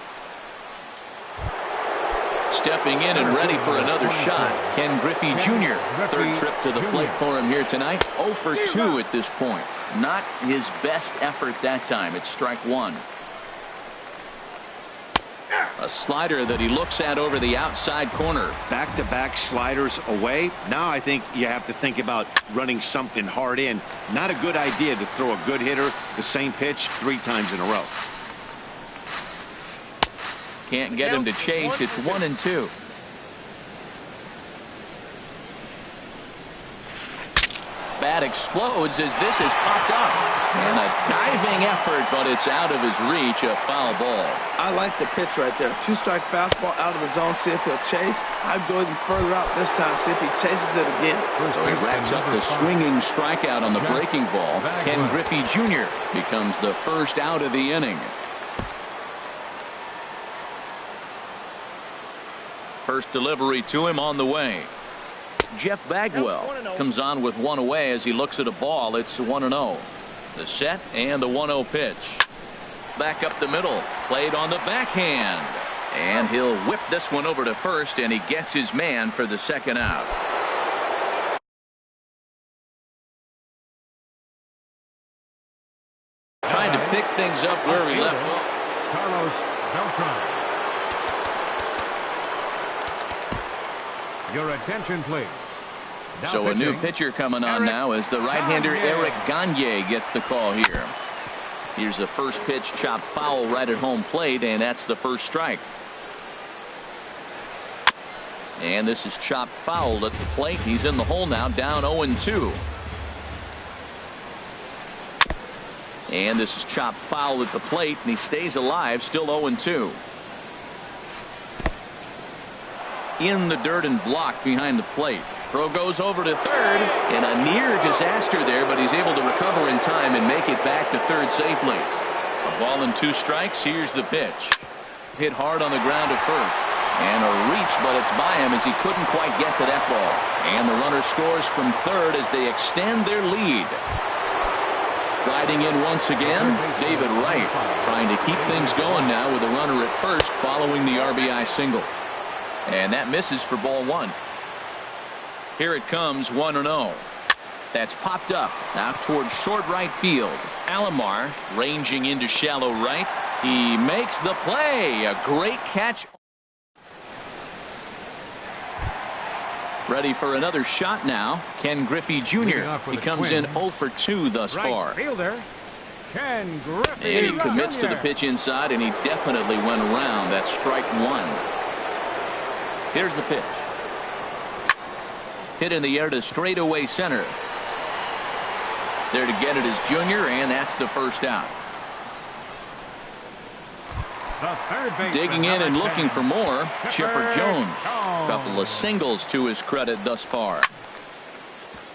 Stepping in and ready for another shot, Ken Griffey Jr. Third trip to the plate for him here tonight. 0 for 2 at this point. Not his best effort that time. It's strike one. A slider that he looks at over the outside corner. Back-to-back sliders away. Now I think you have to think about running something hard in. Not a good idea to throw a good hitter the same pitch 3 times in a row. Can't get him to chase. It's 1-2. Bat explodes as this is popped up. And a diving effort, but it's out of his reach. A foul ball. I like the pitch right there. 2-strike fastball out of the zone. See if he'll chase. I'd go even further out this time. See if he chases it again. So he racks up the swinging strikeout on the breaking ball. Ken Griffey Jr. becomes the first out of the inning. First delivery to him on the way. Jeff Bagwell comes on with one away as he looks at a ball. It's 1-0. The set and the 1-0 pitch. Back up the middle. Played on the backhand. And he'll whip this one over to first, and he gets his man for the second out. Trying to pick things up where he left off. Carlos Beltran. Your attention, please. Now So pitching, a new pitcher coming on now as the right-hander Eric Gagne gets the call here. Here's the first pitch, chopped foul right at home plate, and that's the first strike. And this is chopped foul at the plate. He's in the hole now, down 0-2. And this is chopped foul at the plate, and he stays alive, still 0-2. In the dirt and blocked behind the plate. Throw goes over to third, and a near disaster there, but he's able to recover in time and make it back to third safely. A ball and 2 strikes. Here's the pitch. Hit hard on the ground to first. And a reach, but it's by him as he couldn't quite get to that ball. And the runner scores from third as they extend their lead. Striding in once again, David Wright, trying to keep things going now with a runner at first following the RBI single. And that misses for ball 1. Here it comes, 1-0. That's popped up out towards short right field. Alomar ranging into shallow right. He makes the play. A great catch. Ready for another shot now. Ken Griffey Jr. He comes in 0 for 2 thus far. Fielder, Ken Griffey And he commits to the pitch inside, and he definitely went around. That's strike 1. Here's the pitch. Hit in the air to straightaway center. There to get it is Jr., and that's the first out. Digging in and looking for more, Chipper Jones. A couple of singles to his credit thus far.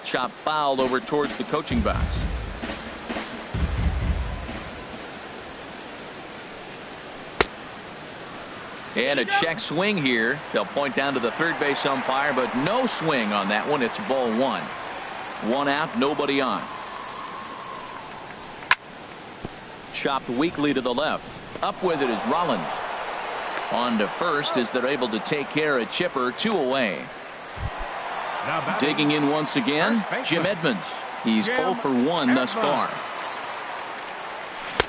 Chop fouled over towards the coaching box. And a check swing here. They'll point down to the third base umpire, but no swing on that one. It's ball 1. 1 out, nobody on. Chopped weakly to the left. Up with it is Rollins. On to first as they're able to take care of Chipper. 2 away. Digging in once again, Jim Edmonds. He's 0 for 1 thus far.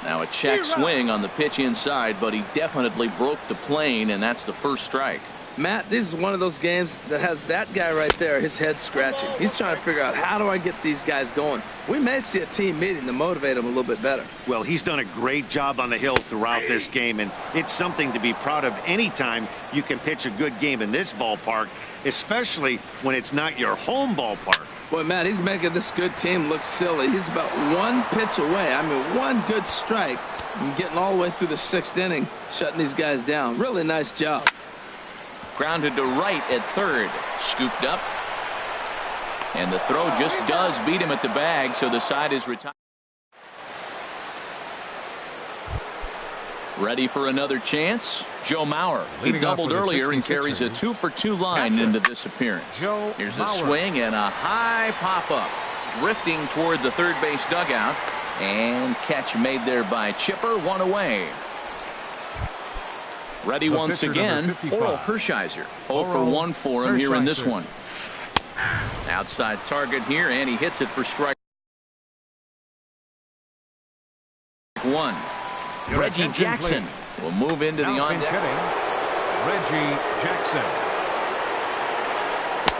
Now a check swing on the pitch inside, but he definitely broke the plane, and that's the first strike. Matt, this is one of those games that has that guy right there, his head scratching. He's trying to figure out, how do I get these guys going? We may see a team meeting to motivate them a little bit better. Well, he's done a great job on the hill throughout this game, and it's something to be proud of anytime you can pitch a good game in this ballpark, especially when it's not your home ballpark. Boy, Matt, he's making this good team look silly. He's about 1 pitch away. I mean, 1 good strike and getting all the way through the 6th inning, shutting these guys down. Really nice job. Grounded to right at third. Scooped up. And the throw just does beat him at the bag, so the side is retired. Ready for another chance? Joe Mauer. He doubled earlier and carries a 2-for-2 line into this appearance. Here's a swing and a high pop-up. Drifting toward the third base dugout. And catch made there by Chipper. One away. Ready once again, Oral Hershiser. 0 for 1 for him here in this one. Outside target here, and he hits it for strike one. Reggie Jackson will move into the on-deck. Reggie Jackson.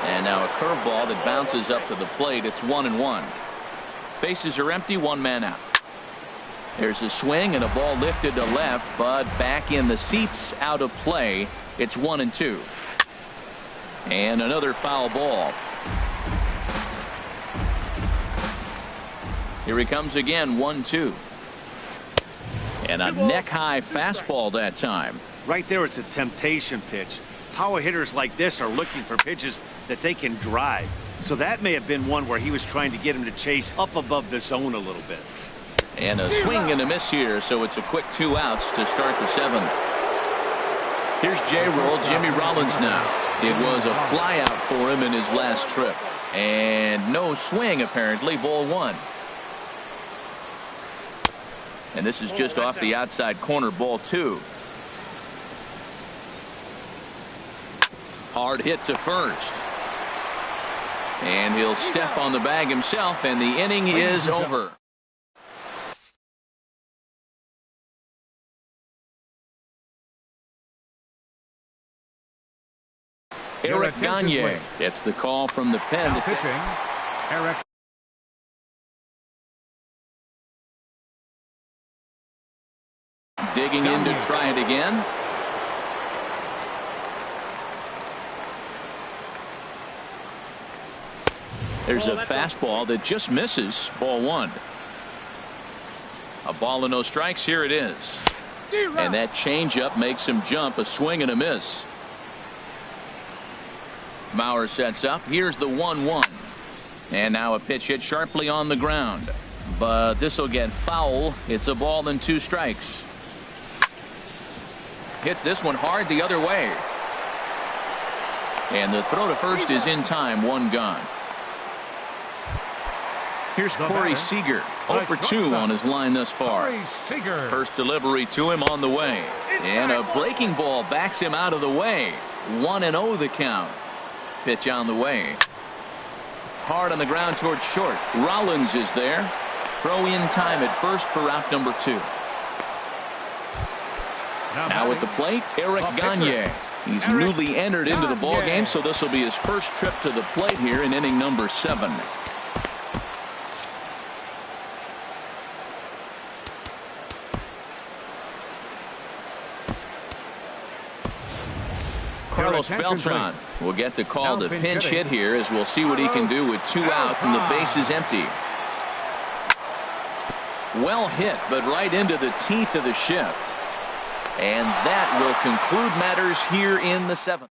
And now a curveball that bounces up to the plate. It's 1-1. Bases are empty, one man out. There's a swing and a ball lifted to left, but back in the seats, out of play. It's 1-2. And another foul ball. Here he comes again, 1-2. And a neck-high fastball that time. Right there is a temptation pitch. Power hitters like this are looking for pitches that they can drive. So that may have been one where he was trying to get him to chase up above the zone a little bit. And a swing and a miss here, so it's a quick 2 outs to start the 7th. Here's J-Roll, Jimmy Rollins now. It was a flyout for him in his last trip. And no swing, apparently, ball 1. And this is just off the outside corner, ball 2. Hard hit to first. And he'll step on the bag himself, and the inning is over. Eric Gagne gets the call from the pen. Pitching, Eric. Digging in to try it again. There's a fastball that just misses, ball 1. A ball and no strikes. Here it is. And that changeup makes him jump. A swing and a miss. Mauer sets up. Here's the 1-1. And now a pitch hit sharply on the ground. But this will get foul. It's a ball and 2 strikes. Hits this one hard the other way. And the throw to first is in time. 1 gone. Here's Corey Seager. 0 for 2 on his line thus far. First delivery to him on the way. And a breaking ball backs him out of the way. 1-0 the count. Pitch on the way. Hard on the ground towards short. Rollins is there. Throw in time at first for out number 2. Now at the plate, Eric Gagne. He's newly entered into the ballgame, so this will be his first trip to the plate here in inning number 7. Carlos Beltran will get the call to pinch hit here, as we'll see what he can do with 2 out and the bases empty. Well hit, but right into the teeth of the shift. And that will conclude matters here in the 7th.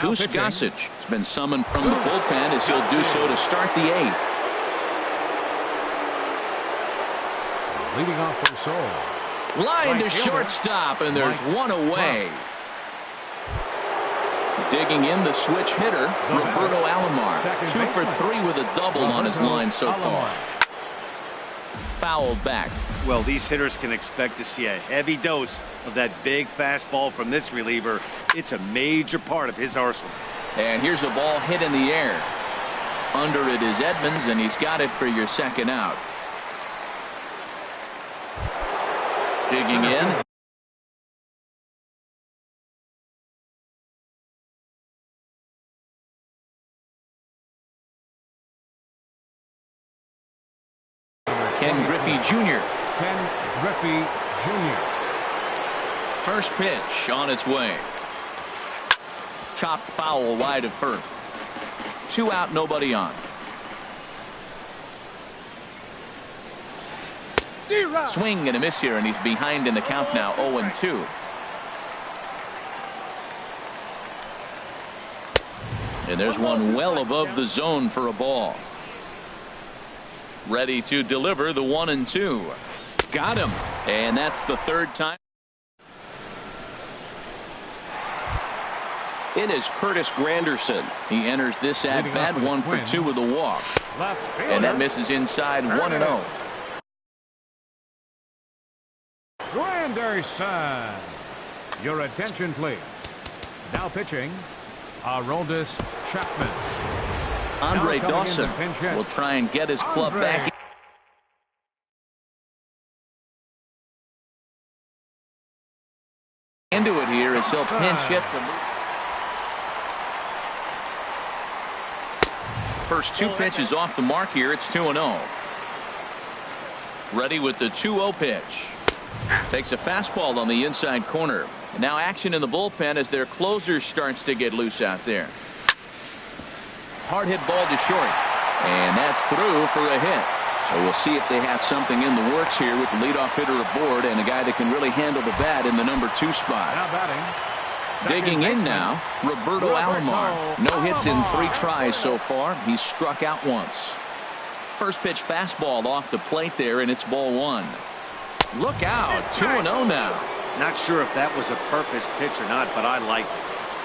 Goose Gossage has been summoned from the bullpen, as he'll do so to start the 8th. Leading off for Soul. Line to shortstop, and there's 1 away. Digging in, the switch hitter, Roberto Alomar. 2 for 3 with a double on his line so far. Fouled back. Well, these hitters can expect to see a heavy dose of that big fastball from this reliever. It's a major part of his arsenal. And here's a ball hit in the air. Under it is Edmonds, and he's got it for your 2nd out. Digging in. Ken Griffey Jr. Ken Griffey Jr. First pitch on its way. Chopped foul wide of first. 2 out, nobody on. Swing and a miss here, and he's behind in the count now, 0-2. And there's one well above the zone for a ball. Ready to deliver the 1-2. Got him. And that's the third time. In is Curtis Granderson. He enters this at bat 1 for 2 with a walk. And that misses inside 1-0. Granderson. Your attention, please. Now pitching, Aroldis Chapman. Andre Dawson will try and get his club back into it here as he'll pinch hit to first 2 pitches off the mark here. It's 2-0. Ready with the 2-0 pitch. Takes a fastball on the inside corner. Now action in the bullpen as their closer starts to get loose out there. Hard hit ball to short. And that's through for a hit. So we'll see if they have something in the works here with the leadoff hitter aboard and a guy that can really handle the bat in the number 2 spot. Now batting. Digging in now, Roberto Alomar. No hits in 3 tries so far. He's struck out once. First pitch fastball off the plate there, and it's ball 1. Look out, 2-0 now. Not sure if that was a purpose pitch or not, but I like it.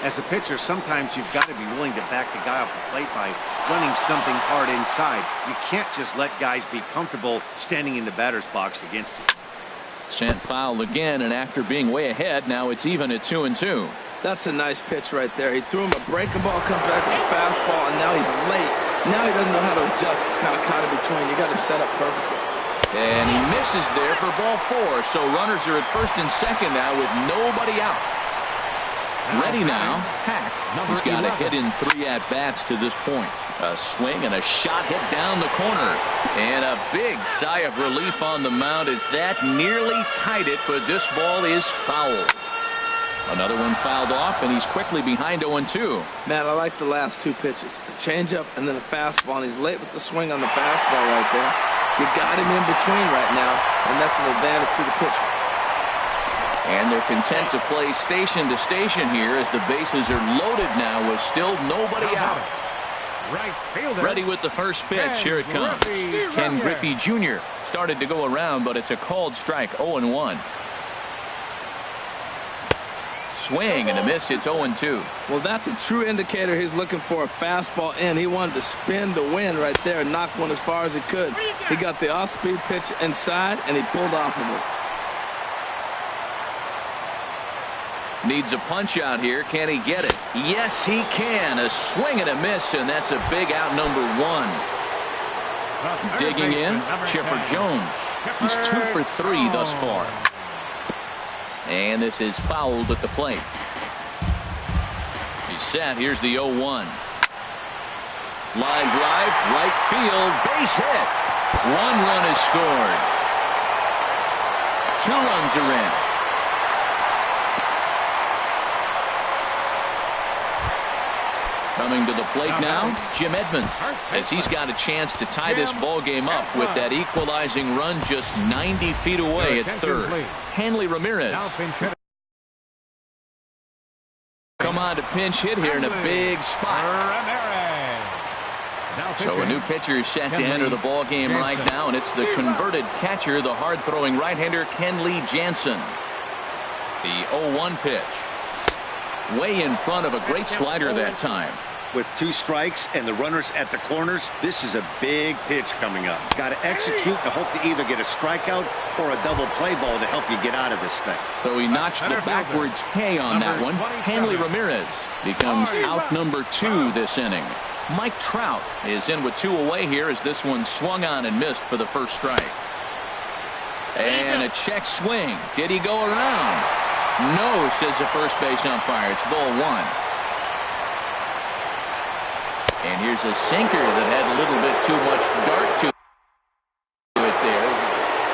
As a pitcher, sometimes you've got to be willing to back the guy off the plate by running something hard inside. You can't just let guys be comfortable standing in the batter's box against you. Sent foul again, and after being way ahead, now it's even at 2-2. That's a nice pitch right there. He threw him a breaking ball, comes back with a fastball, and now he's late. Now he doesn't know how to adjust. He's kind of caught in between. You got him set up perfectly. And he misses there for ball 4. So runners are at first and second now with nobody out. Ready now. Hack. He's got a hit in 3 at-bats to this point. A swing and a shot hit down the corner. And a big sigh of relief on the mound as that nearly tied it, but this ball is foul. Another one fouled off, and he's quickly behind 0-2. Man, I like the last 2 pitches. A changeup and then a fastball, and he's late with the swing on the fastball right there. You got him in between right now, and that's an advantage to the pitcher. And they're content to play station to station here as the bases are loaded now with still nobody out. Right fielder. Ready with the first pitch. Here it comes. Ken Griffey Jr. started to go around, but it's a called strike. 0-1. Swing and a miss. It's 0-2. Well, that's a true indicator he's looking for a fastball in. He wanted to spin the wind right there and knock one as far as he could. He got the off-speed pitch inside, and he pulled off of it. Needs a punch out here. Can he get it? Yes, he can. A swing and a miss, and that's a big out, number 1. Digging in, Chipper Jones. He's 2 for 3 thus far. And this is fouled at the plate. He's set. Here's the 0-1. Line drive, right field, base hit. 1 run is scored. 2 runs are in. Coming to the plate now, Jim Edmonds, as he's got a chance to tie this ball game up with that equalizing run just 90 feet away at third. Hanley Ramirez. Come on to pinch hit here in a big spot. So a new pitcher is set to enter the ball game right now, and it's the converted catcher, the hard-throwing right-hander Kenley Jansen. The 0-1 pitch. Way in front of a great slider that time. With 2 strikes and the runners at the corners, this is a big pitch coming up. Got to execute to hope to either get a strikeout or a double play ball to help you get out of this thing. So he notched the backwards K on that one. Hanley Ramirez becomes out number 2 this inning. Mike Trout is in with 2 away here as this one swung on and missed for the first strike. And a check swing. Did he go around? No, says the first base umpire. It's ball 1. And here's a sinker that had a little bit too much dart to it there.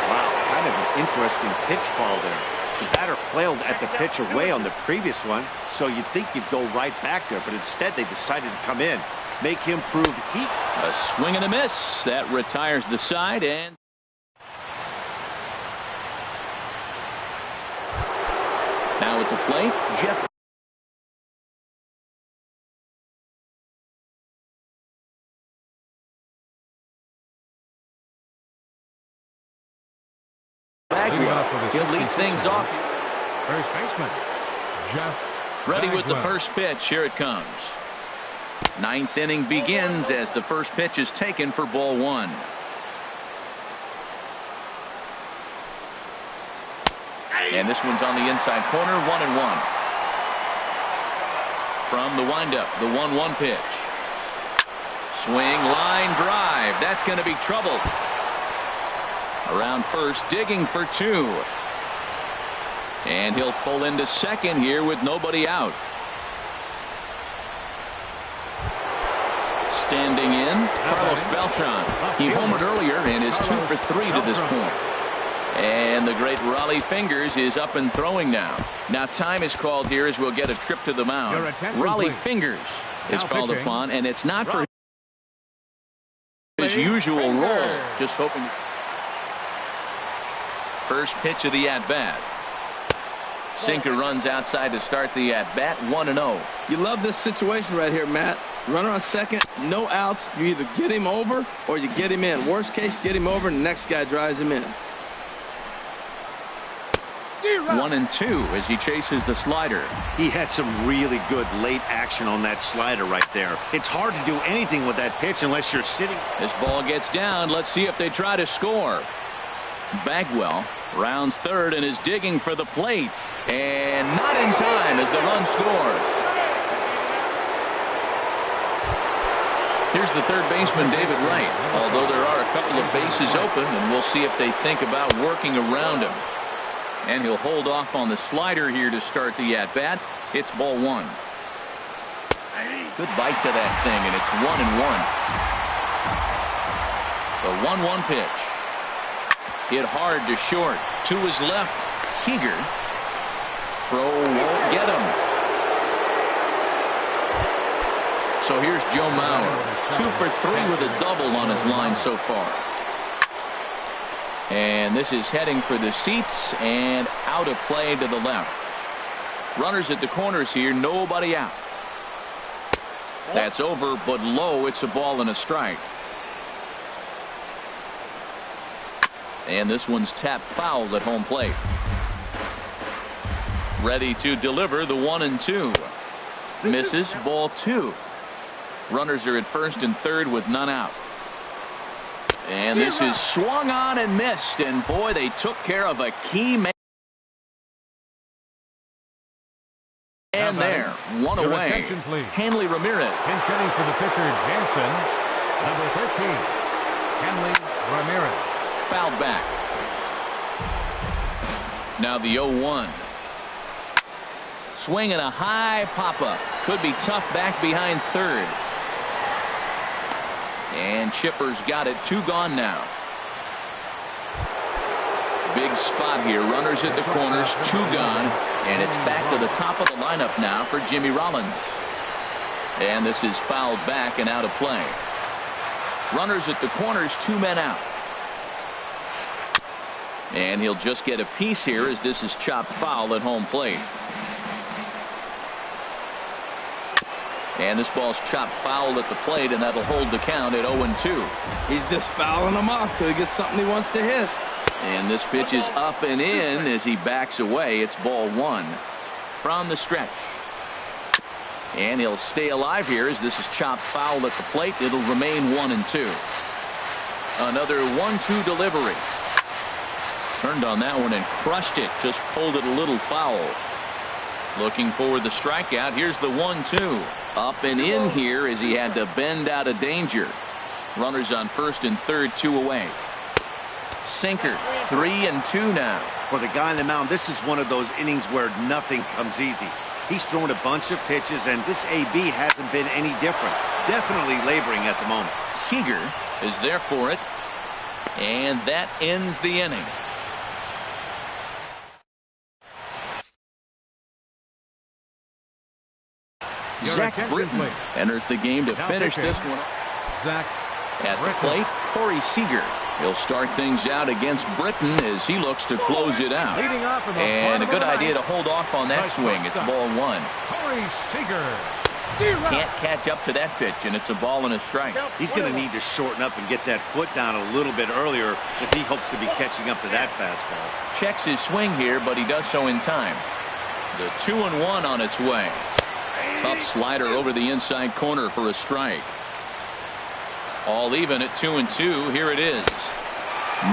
Wow, kind of an interesting pitch call there. The batter flailed at the pitch away on the previous one, so you'd think you'd go right back there, but instead they decided to come in, make him prove he... A swing and a miss. That retires the side, and... Now at the plate, Jeff for the He'll lead things off. First baseman, Jeff. Ready with the Bagwell. first pitch. Here it comes. Ninth inning begins as the first pitch is taken for ball one. And this one's on the inside corner, 1-1. From the windup, the 1-1 pitch. Swing, line drive. That's going to be trouble. Around first, digging for two. And he'll pull into second here with nobody out. Standing in, Carlos Beltran. He homered earlier and is 2 for 3 to this point. And the great Raleigh Fingers is up and throwing now. Now time is called here as we'll get a trip to the mound. Raleigh Fingers is called upon, and it's not for his usual role. Just hoping. First pitch of the at-bat. Sinker runs outside to start the at-bat, 1-0. You love this situation right here, Matt. Runner on second, no outs. You either get him over or you get him in. Worst case, get him over and the next guy drives him in. 1-2 as he chases the slider. He had some really good late action on that slider right there. It's hard to do anything with that pitch unless you're sitting. This ball gets down. Let's see if they try to score. Bagwell rounds third and is digging for the plate. And not in time as the run scores. Here's the third baseman, David Wright. Although there are a couple of bases open, and we'll see if they think about working around him. And he'll hold off on the slider here to start the at-bat. It's ball one. Good bite to that thing, and it's 1-1. The 1-1 pitch. Hit hard to short. To his left. Seager. Throw won't get him. So here's Joe Mauer. 2 for 3 with a double on his line so far. And this is heading for the seats and out of play to the left. Runners at the corners here, nobody out. That's over, but low. It's a ball and a strike. And this one's tapped foul at home plate. Ready to deliver the 1-2. Misses, ball 2. Runners are at first and third with none out. And this is swung on and missed. And boy, they took care of a key man. And there, one away. Hanley Ramirez. Pinch hitting for the pitcher, Jansen. Number 13, Hanley Ramirez. Fouled back. Now the 0-1. Swing and a high pop-up. Could be tough back behind third. And Chipper's got it. 2 gone now. Big spot here. Runners at the corners. 2 gone. And it's back to the top of the lineup now for Jimmy Rollins. And this is fouled back and out of play. Runners at the corners. 2 men out. And he'll just get a piece here as this is chopped foul at home plate. And this ball's chopped foul at the plate, and that'll hold the count at 0-2. He's just fouling them off till he gets something he wants to hit. And this pitch is up and in as he backs away. It's ball 1 from the stretch. And he'll stay alive here as this is chopped foul at the plate. It'll remain 1-2. Another 1-2 delivery. Turned on that one and crushed it. Just pulled it a little foul. Looking for the strikeout. Here's the 1-2. Up and in here as he had to bend out of danger. Runners on first and third, 2 away. Sinker, 3-2 now. For the guy on the mound, this is one of those innings where nothing comes easy. He's thrown a bunch of pitches, and this AB hasn't been any different. Definitely laboring at the moment. Seager is there for it. And that ends the inning. Zach Britton enters the game to finish this one. Zach at the plate, Corey Seager. He'll start things out against Britton as he looks to close it out. Leading off in the And a good idea to hold off on that swing. It's ball 1. Corey Seager. Can't catch up to that pitch, and it's a ball and a strike. He's going to need to shorten up and get that foot down a little bit earlier if he hopes to be catching up to that fastball. Checks his swing here, but he does so in time. The 2-1 on its way. Tough slider over the inside corner for a strike. All even at 2-2. Here it is.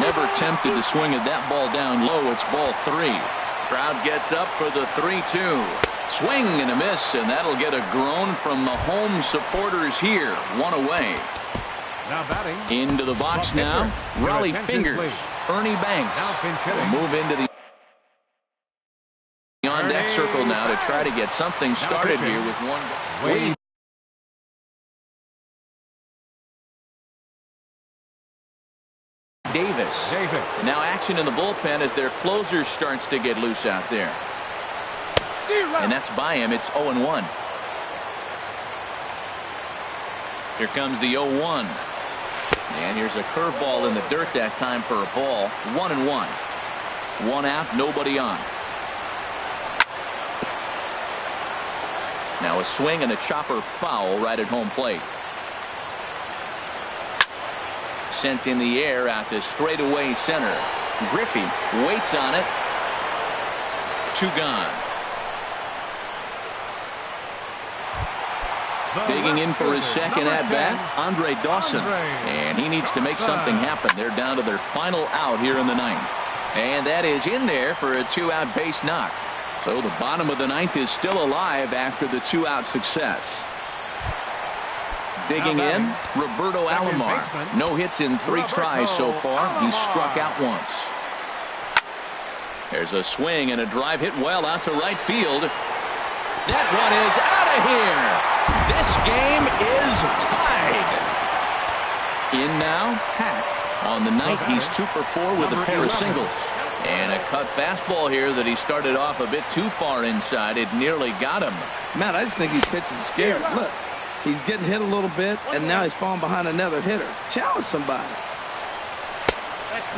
Never tempted to swing at that ball down low. It's ball 3. Crowd gets up for the 3-2. Swing and a miss, and that'll get a groan from the home supporters here. One away. Now batting. Into the box now. Raleigh Fingers. Ernie Banks will move into the on deck circle now to try to get something started here with one. Davis. Now action in the bullpen as their closer starts to get loose out there. And that's by him. It's 0-1. Here comes the 0-1. And here's a curveball in the dirt that time for a ball. 1-1. One out, nobody on. Now a swing and a chopper foul right at home plate. Sent in the air out to straightaway center. Griffey waits on it. 2 gone. Digging in for his second at-bat, Andre Dawson. And he needs to make something happen. They're down to their final out here in the 9th. And that is in there for a 2-out base knock. So the bottom of the 9th is still alive after the 2-out success. Digging in, Roberto Alomar. No hits in 3 tries so far. He's struck out once. There's a swing and a drive hit well out to right field. That one is out of here. This game is tied. In now, Hack. On the night, he's 2 for 4 with a pair of singles. And a cut fastball here that he started off a bit too far inside. It nearly got him. Man, I just think he's pitching scared. Look, he's getting hit a little bit, and now he's falling behind another hitter. Challenge somebody.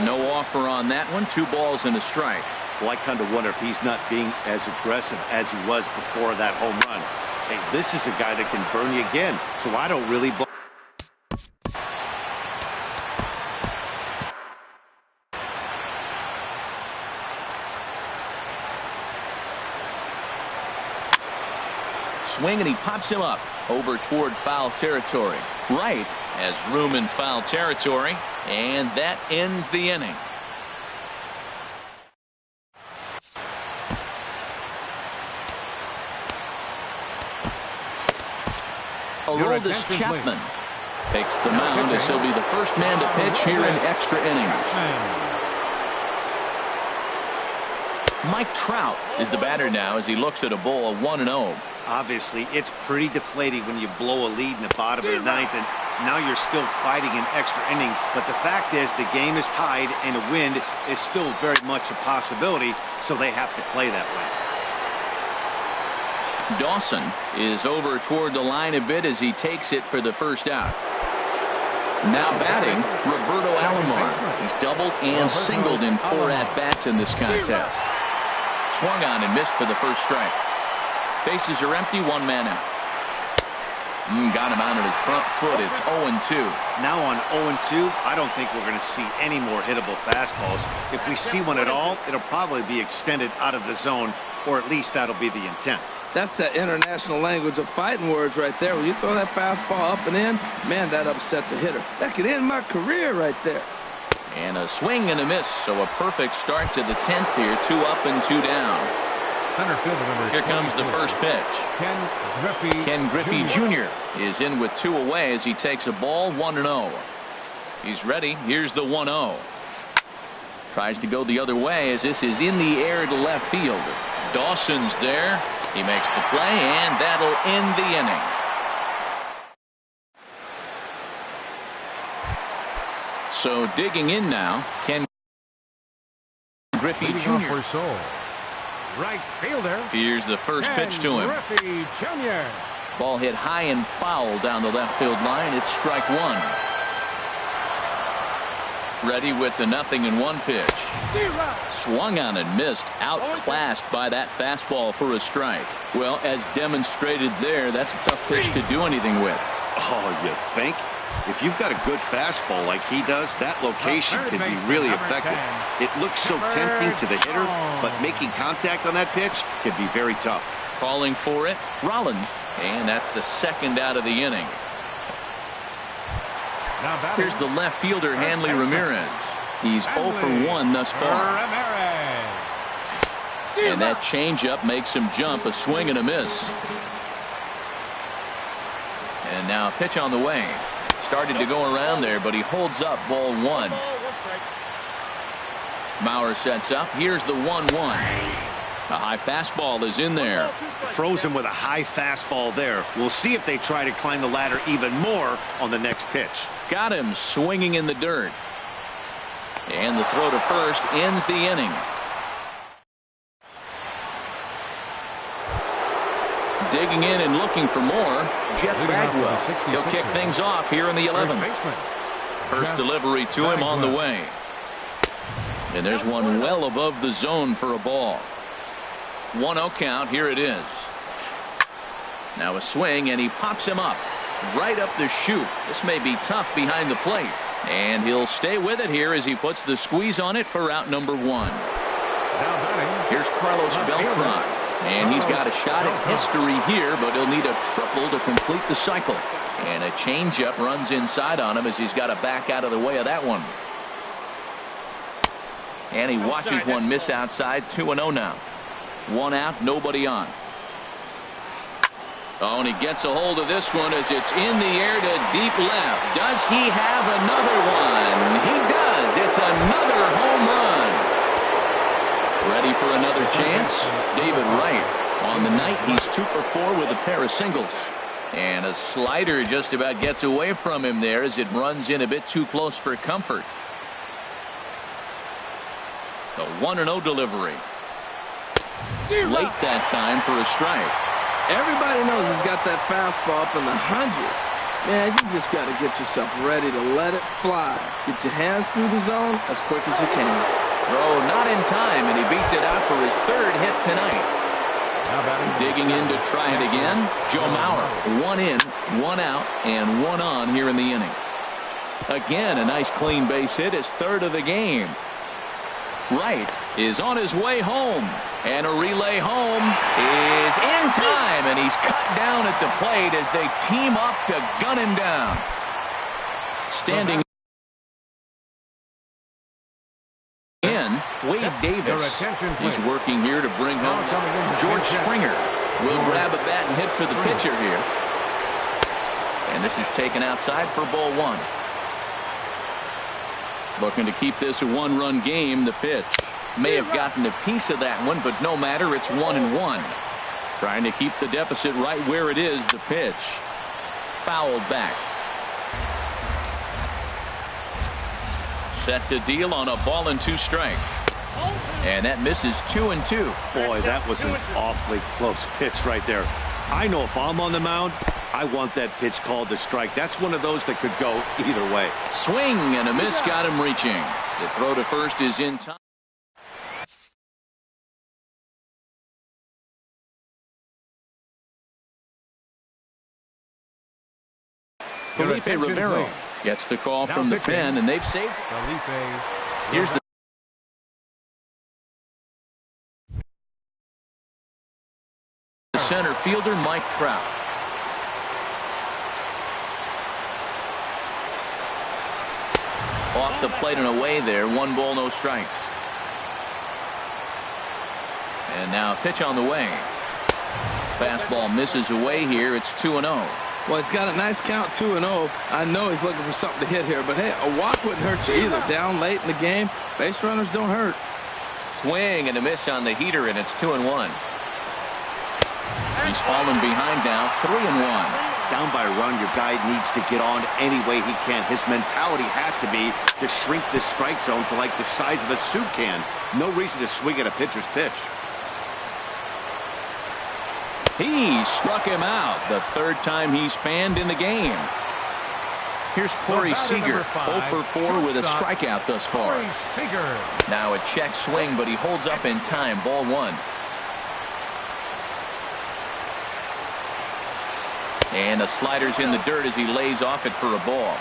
No offer on that one. 2 balls and a strike. Well, I kind of wonder if he's not being as aggressive as he was before that home run. Hey, this is a guy that can burn you again, so I don't really. Swing, and he pops him up over toward foul territory. Right has room in foul territory, and that ends the inning. Aroldis Chapman takes the mound as he'll be the first man to pitch here in extra innings. Mike Trout is the batter now as he looks at a ball of 1-0. Obviously, it's pretty deflating when you blow a lead in the bottom of the 9th, and now you're still fighting in extra innings. But the fact is, the game is tied, and a win is still very much a possibility, so they have to play that way. Dawson is over toward the line a bit as he takes it for the first out. Now batting, Roberto Alomar. He's doubled and singled in 4 at-bats in this contest. Swung on and missed for the first strike. Bases are empty, 1 man out. Got him out of his front foot. It's 0-2. Now on 0-2, I don't think we're going to see any more hittable fastballs. If we see one at all, it'll probably be extended out of the zone, or at least that'll be the intent. That's the international language of fighting words right there. When you throw that fastball up and in, man, that upsets a hitter. That could end my career right there. And a swing and a miss, so a perfect start to the 10th here. 2 up and 2 down. Center fielder number Here comes the first pitch. Ken Griffey Jr. is in with 2 away as he takes a ball. 1-0. He's ready. Here's the 1-0. Tries to go the other way as this is in the air to left field. Dawson's there. He makes the play, and that'll end the inning. So digging in now, Ken Griffey Jr. Right fielder. Here's the first pitch to him. Griffey Jr. Ball hit high and foul down the left field line. It's strike 1. ready with the 0-1 pitch. Swung on and missed. Outclassed by that fastball for a strike. Well, as demonstrated there, that's a tough pitch to do anything with. Oh, you think? If you've got a good fastball like he does, that location can be really effective. It looks so tempting to the hitter, but making contact on that pitch can be very tough. Calling for it, Rollins, and that's the second out of the inning. Here's the left fielder, Hanley Ramirez. He's 0 for 1 thus far. And that changeup makes him jump, a swing and a miss. And now a pitch on the way. Started to go around there, but he holds up, ball 1. Mauer sets up. Here's the 1-1. A high fastball is in there. Frozen with a high fastball there. We'll see if they try to climb the ladder even more on the next pitch. Got him swinging in the dirt. And the throw to first ends the inning. Digging in and looking for more, Jeff Bagwell. He'll kick things off here in the 11th. First delivery to him on the way. And there's one well above the zone for a ball. 1-0 count. Here it is. Now a swing, and he pops him up. Right up the chute. This may be tough behind the plate. And he'll stay with it here as he puts the squeeze on it for out number 1. Here's Carlos Beltran. And he's got a shot at history here, but he'll need a triple to complete the cycle. And a changeup runs inside on him as he's got to back out of the way of that one. And he watches one miss outside. 2-0 now. 1 out, nobody on. Oh, and he gets a hold of this one as it's in the air to deep left. Does he have another one? He does. It's another home run. Ready for another chance? David Wright. On the night, he's 2 for 4 with a pair of singles. And a slider just about gets away from him there as it runs in a bit too close for comfort. The 1-0 delivery. Late that time for a strike. Everybody knows he's got that fastball up in the hundreds. Man, you just got to get yourself ready to let it fly. Get your hands through the zone as quick as you can. Throw not in time, and he beats it out for his 3rd hit tonight. Digging in to try it again, Joe Mauer. 1 in, 1 out, and 1 on here in the inning. Again, a nice clean base hit, his 3rd of the game. Wright is on his way home, and a relay home is in time, and he's cut down at the plate as they team up to gun him down. Standing in, Wade Davis. He's working here to bring home George Springer. Will grab a bat and hit for the pitcher here. And this is taken outside for ball 1. Looking to keep this a 1-run game. The pitch may have gotten a piece of that one, but no matter. It's 1-1. Trying to keep the deficit right where it is. The pitch fouled back. Set to deal on a ball and 2 strikes. And that misses 2-2. Boy, that was an awfully close pitch right there. I know if I'm on the mound, I want that pitch called a strike. That's one of those that could go either way. Swing and a miss got him reaching. The throw to first is in time. Felipe Rivero gets the call from the pen, and they've saved. Here's the center fielder, Mike Trout. Off the plate and away there. 1 ball, no strikes. And now a pitch on the way. Fastball misses away here. It's 2-0. Well, he's got a nice count, 2-0. I know he's looking for something to hit here, but hey, a walk wouldn't hurt you either. Down late in the game, base runners don't hurt. Swing and a miss on the heater, and it's 2-1. He's fallen behind now, 3-1. Down by a run, your guy needs to get on any way he can. His mentality has to be to shrink this strike zone to like the size of a soup can. No reason to swing at a pitcher's pitch. He struck him out. The 3rd time he's fanned in the game. Here's Corey Seager, 0 for 4 with a strikeout thus far. Now a check swing, but he holds up in time. Ball 1. And the slider's in the dirt as he lays off it for a ball.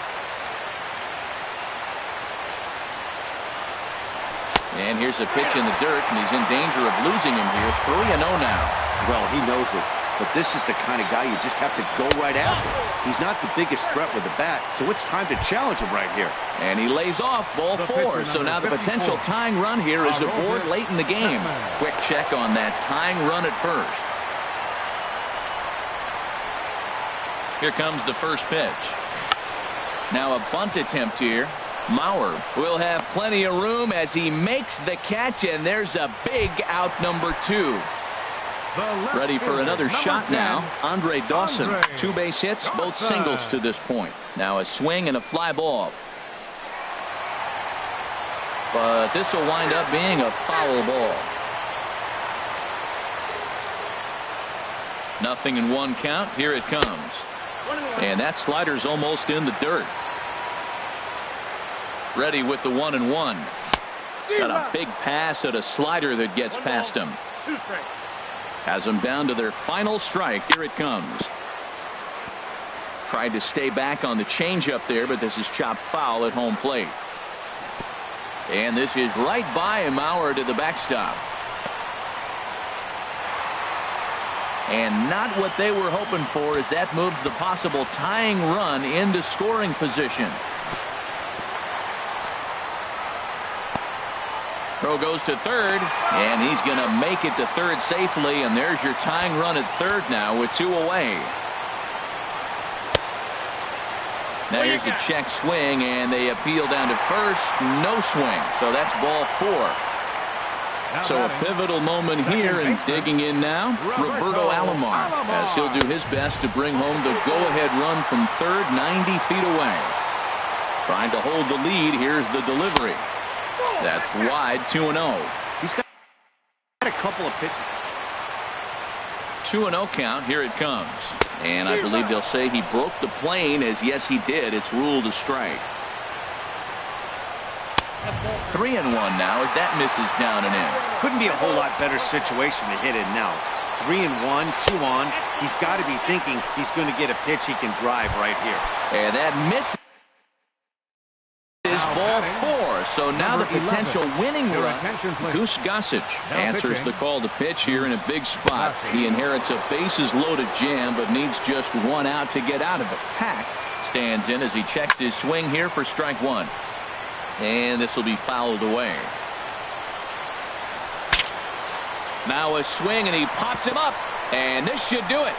And here's a pitch in the dirt, and he's in danger of losing him here. 3-0 now. Well, he knows it. But this is the kind of guy you just have to go right after. He's not the biggest threat with the bat, so it's time to challenge him right here. And he lays off ball 4. So now the potential tying run here is aboard late in the game. Quick check on that tying run at first. Here comes the first pitch. Now a bunt attempt here. Mauer will have plenty of room as he makes the catch, and there's a big out, number 2. Ready for another shot now. Andre Dawson. 2 base hits, both singles to this point. Now a swing and a fly ball. But this will wind up being a foul ball. 0-1 count. Here it comes. And that slider's almost in the dirt. Ready with the 1-1. Got a big pass at a slider that gets past him. 2 strikes. Has them down to their final strike. Here it comes. Tried to stay back on the changeup there, but this is chopped foul at home plate. And this is right by Mauer to the backstop. And not what they were hoping for, as that moves the possible tying run into scoring position. Throw goes to third, and he's going to make it to third safely, and there's your tying run at third now with 2 away. Now here's the check swing, and they appeal down to first. No swing, so that's ball 4. So a pivotal moment here, and digging in now, Roberto Alomar, as he'll do his best to bring home the go-ahead run from third, 90 feet away. Trying to hold the lead. Here's the delivery. That's wide. 2-0. He's got a couple of pitches. 2-0 count. Here it comes. And I believe they'll say he broke the plane, as yes he did. It's ruled a strike. 3-1 now as that misses down and in. Couldn't be a whole lot better situation to hit in now. 3-1, 2 on. He's got to be thinking he's going to get a pitch he can drive right here. And that misses. Is ball 4. So now the potential winning run. Goose Gossage answers the call to pitch here in a big spot. He inherits a bases loaded jam, but needs just 1 out to get out of it. Hack stands in as he checks his swing here for strike 1. And this will be fouled away. Now a swing, and he pops him up, and this should do it.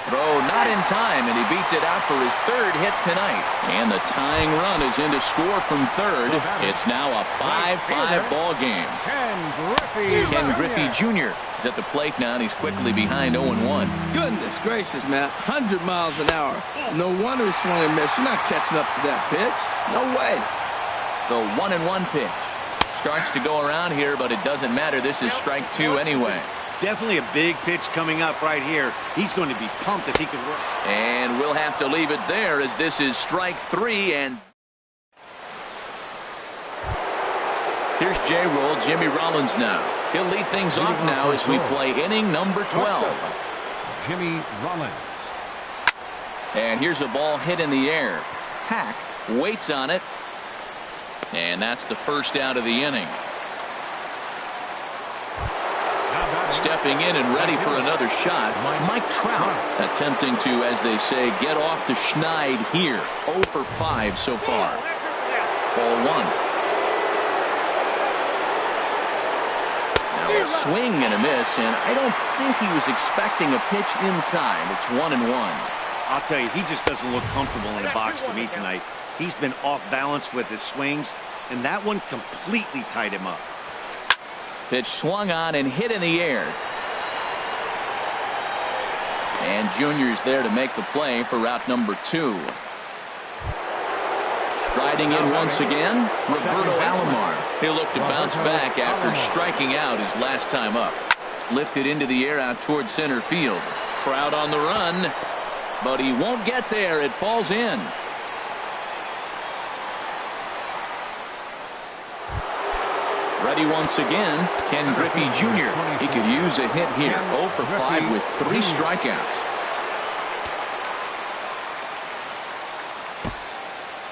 Throw not in time, and he beats it out for his 3rd hit tonight. And the tying run is in to score from third. It's now a 5-5 ball game. Ken Griffey Jr. is at the plate now, and he's quickly behind 0-1. Goodness gracious, man. 100 miles an hour. No wonder he swung and missed. You're not catching up to that pitch. No way. The 1-1 pitch starts to go around here, but it doesn't matter. This is strike 2 anyway. Definitely a big pitch coming up right here. He's going to be pumped if he can work. And we'll have to leave it there, as this is strike 3. And here's J-Roll, Jimmy Rollins now. He'll lead things off now as we play inning number 12. Jimmy Rollins. And here's a ball hit in the air. Hack waits on it. And that's the first out of the inning. Stepping in and ready for another shot, Mike Trout, attempting to, as they say, get off the schneid here. 0 for 5 so far. Ball 1. Now a swing and a miss, and I don't think he was expecting a pitch inside. It's 1-1. I'll tell you, he just doesn't look comfortable in the box to me tonight. He's been off balance with his swings, and that one completely tied him up. Pitch swung on and hit in the air. And Junior's there to make the play for route number 2. Striding in once again, Roberto Alomar. He'll look to bounce back after striking out his last time up. Lifted into the air out towards center field. Trout on the run, but he won't get there. It falls in. Ready once again, Ken Griffey Jr. He could use a hit here. 0 for 5 with 3 strikeouts.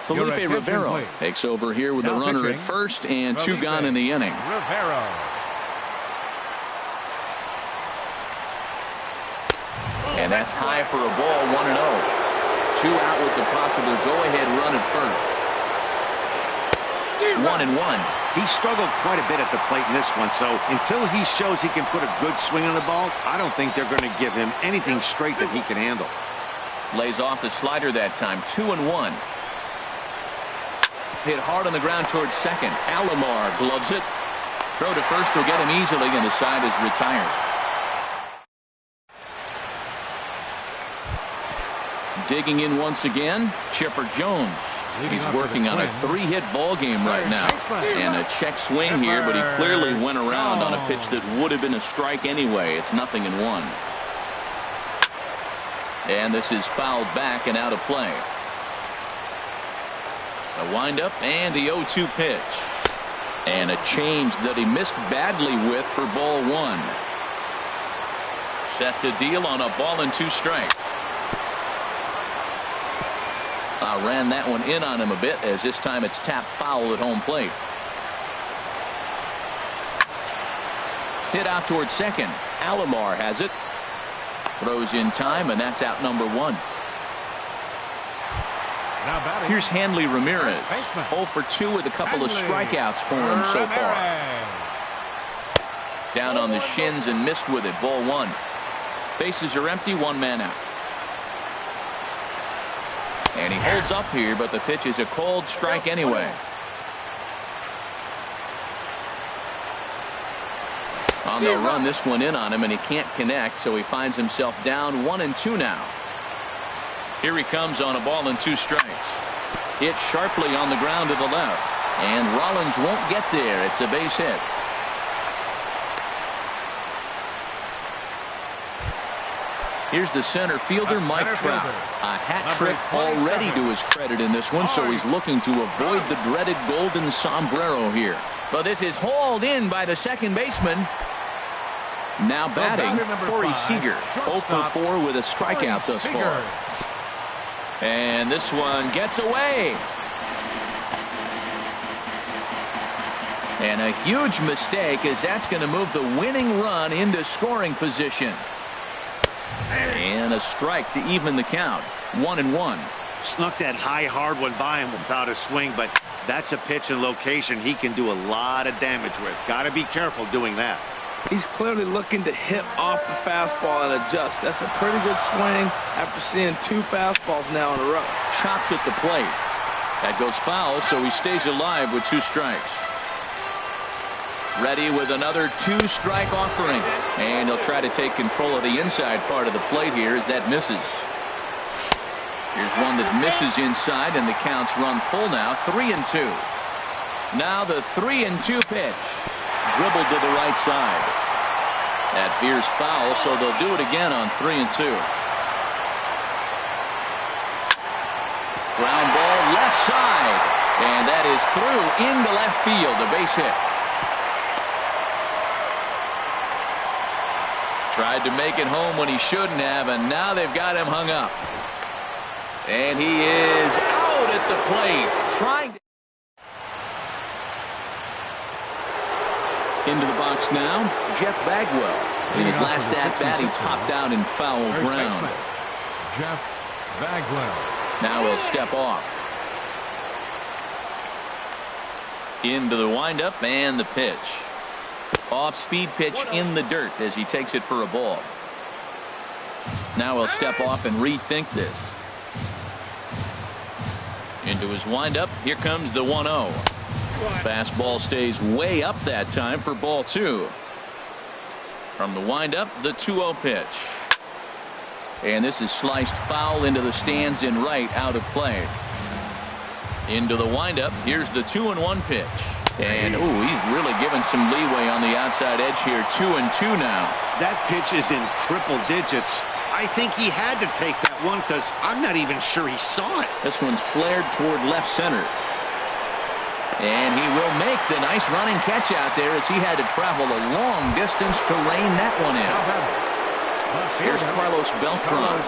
Felipe Rivero takes over here with a runner at first and 2 gone in the inning. And that's high for a ball, 1-0. 2 out with the possible go-ahead run at first. 1-1. He struggled quite a bit at the plate in this one, so until he shows he can put a good swing on the ball, I don't think they're going to give him anything straight that he can handle. Lays off the slider that time, 2-1. Hit hard on the ground towards second. Alomar gloves it. Throw to first will get him easily, and the side is retired. Digging in once again, Chipper Jones. He's working on a 3-hit ball game right now. And a check swing here, but he clearly went around on a pitch that would have been a strike anyway. It's 0-1. And this is fouled back and out of play. A windup and the 0-2 pitch. And a change that he missed badly with for ball 1. Set to deal on a ball and 2 strikes. Ran that one in on him a bit, as this time it's tapped foul at home plate. Hit out towards second. Alomar has it. Throws in time, and that's out number 1. Here's Hanley Ramirez. 0 for 2 with a couple of strikeouts for him so far. Down on the shins and missed with it. Ball 1. Bases are empty, 1 man out. And he holds up here, but the pitch is a cold strike anyway. On the run, this one in on him, and he can't connect, so he finds himself down 1-2 now. Here he comes on a ball and 2 strikes. Hit sharply on the ground to the left, and Rollins won't get there. It's a base hit. Here's the center fielder, Mike Trout. A hat trick already to his credit in this one, so he's looking to avoid the dreaded golden sombrero here. But this is hauled in by the second baseman. Now batting, Corey Seager. 0 for 4 with a strikeout thus far. And this one gets away. And a huge mistake, as that's going to move the winning run into scoring position. And a strike to even the count. 1-1. Snuck that high hard one by him without a swing, but that's a pitch and location he can do a lot of damage with. Got to be careful doing that. He's clearly looking to hit off the fastball and adjust. That's a pretty good swing after seeing 2 fastballs now in a row. Chopped at the plate. That goes foul, so he stays alive with 2 strikes. Ready with another 2-strike offering. And he'll try to take control of the inside part of the plate here as that misses. Here's one that misses inside, and the counts run full now. 3-2. Now the 3-2 pitch. Dribbled to the right side. That veers foul, so they'll do it again on 3-2. Ground ball left side. And that is through into left field. A base hit. Tried to make it home when he shouldn't have, and now they've got him hung up. And he is out at the plate. Trying to... Into the box now, Jeff Bagwell. In his last at-bat, he popped out in foul ground. Jeff Bagwell. Now he'll step off. Into the windup and the pitch. Off-speed pitch in the dirt as he takes it for a ball. Now he'll step off and rethink this. Into his windup. Here comes the 1-0. Fastball stays way up that time for ball 2. From the windup, the 2-0 pitch. And this is sliced foul into the stands in right, out of play. Into the windup. Here's the 2-1 pitch. And, ooh, he's really given some leeway on the outside edge here. 2-2 now. That pitch is in triple digits. I think he had to take that one because I'm not even sure he saw it. This one's flared toward left center. And he will make the nice running catch out there as he had to travel a long distance to rein that one in. Here's Carlos Beltran.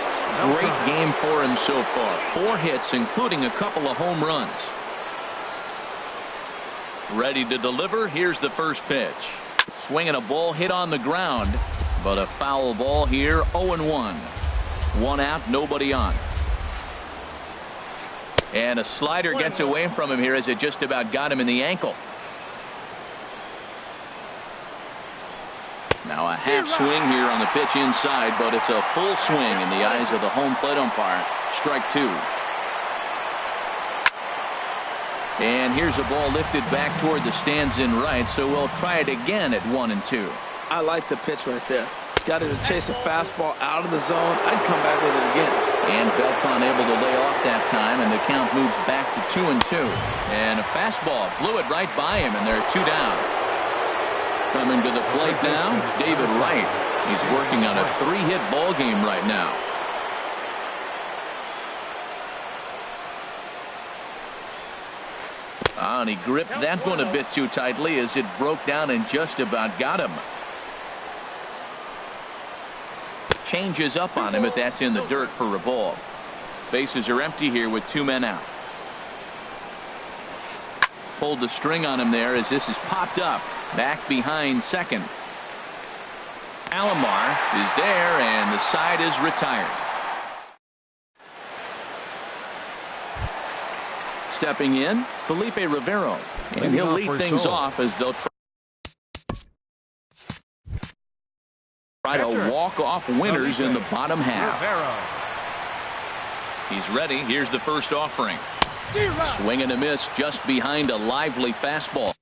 Great game for him so far. 4 hits, including a couple of home runs. Ready to deliver. Here's the first pitch. Swinging a ball hit on the ground, but a foul ball here. 0-1. 1 out, nobody on. And a slider gets away from him here as it just about got him in the ankle. Now a half swing here on the pitch inside, but it's a full swing in the eyes of the home plate umpire. Strike 2. And here's a ball lifted back toward the stands in right, so we'll try it again at 1-2. I like the pitch right there. Got him to chase a fastball out of the zone. I'd come back with it again. And Beltran able to lay off that time, and the count moves back to 2-2. And a fastball blew it right by him, and they're 2 down. Coming to the plate now, David Wright. He's working on a 3-hit ball game right now. And he gripped that one a bit too tightly as it broke down and just about got him. Changes up on him, but that's in the dirt for a ball. Bases are empty here with 2 men out. Pulled the string on him there as this is popped up. Back behind second. Alomar is there, and the side is retired. Stepping in, Felipe Rivero. And he'll lead things off as they'll try to walk off winners in the bottom half. He's ready. Here's the first offering. Swing and a miss just behind a lively fastball.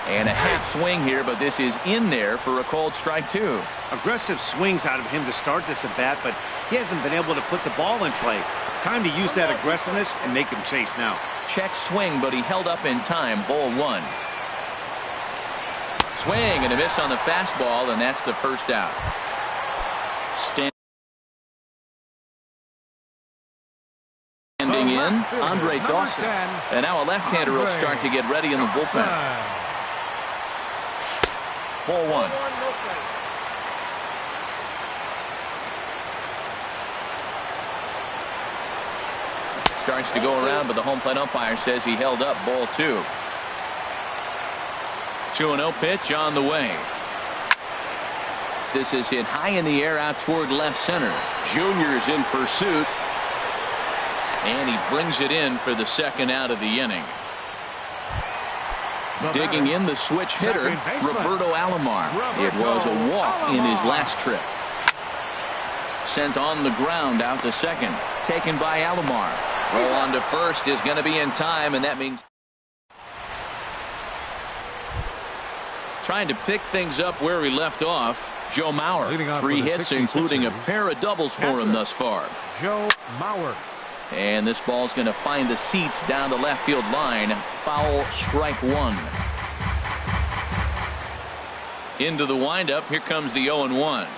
And a half swing here, but this is in there for a called strike 2. Aggressive swings out of him to start this at bat, but he hasn't been able to put the ball in play. Time to use that aggressiveness and make him chase now. Check swing, but he held up in time. Ball 1. Swing and a miss on the fastball, and that's the first out. Standing in, Andre Dawson. And now a left-hander will start to get ready in the bullpen. Ball 1. Starts to go around, but the home plate umpire says he held up. Ball 2. 2-0 pitch on the way. This is hit high in the air out toward left center. Junior's in pursuit. And he brings it in for the second out of the inning. Digging in, the switch hitter, Roberto Alomar. It was a walk in his last trip. Sent on the ground out to second. Taken by Alomar. Roll on to first is going to be in time, and that means trying to pick things up where he left off. Joe Mauer. 3 hits, including a pair of doubles for him thus far. Joe Mauer. And this ball's going to find the seats down the left field line. Foul, strike 1. Into the windup. Here comes the 0-1.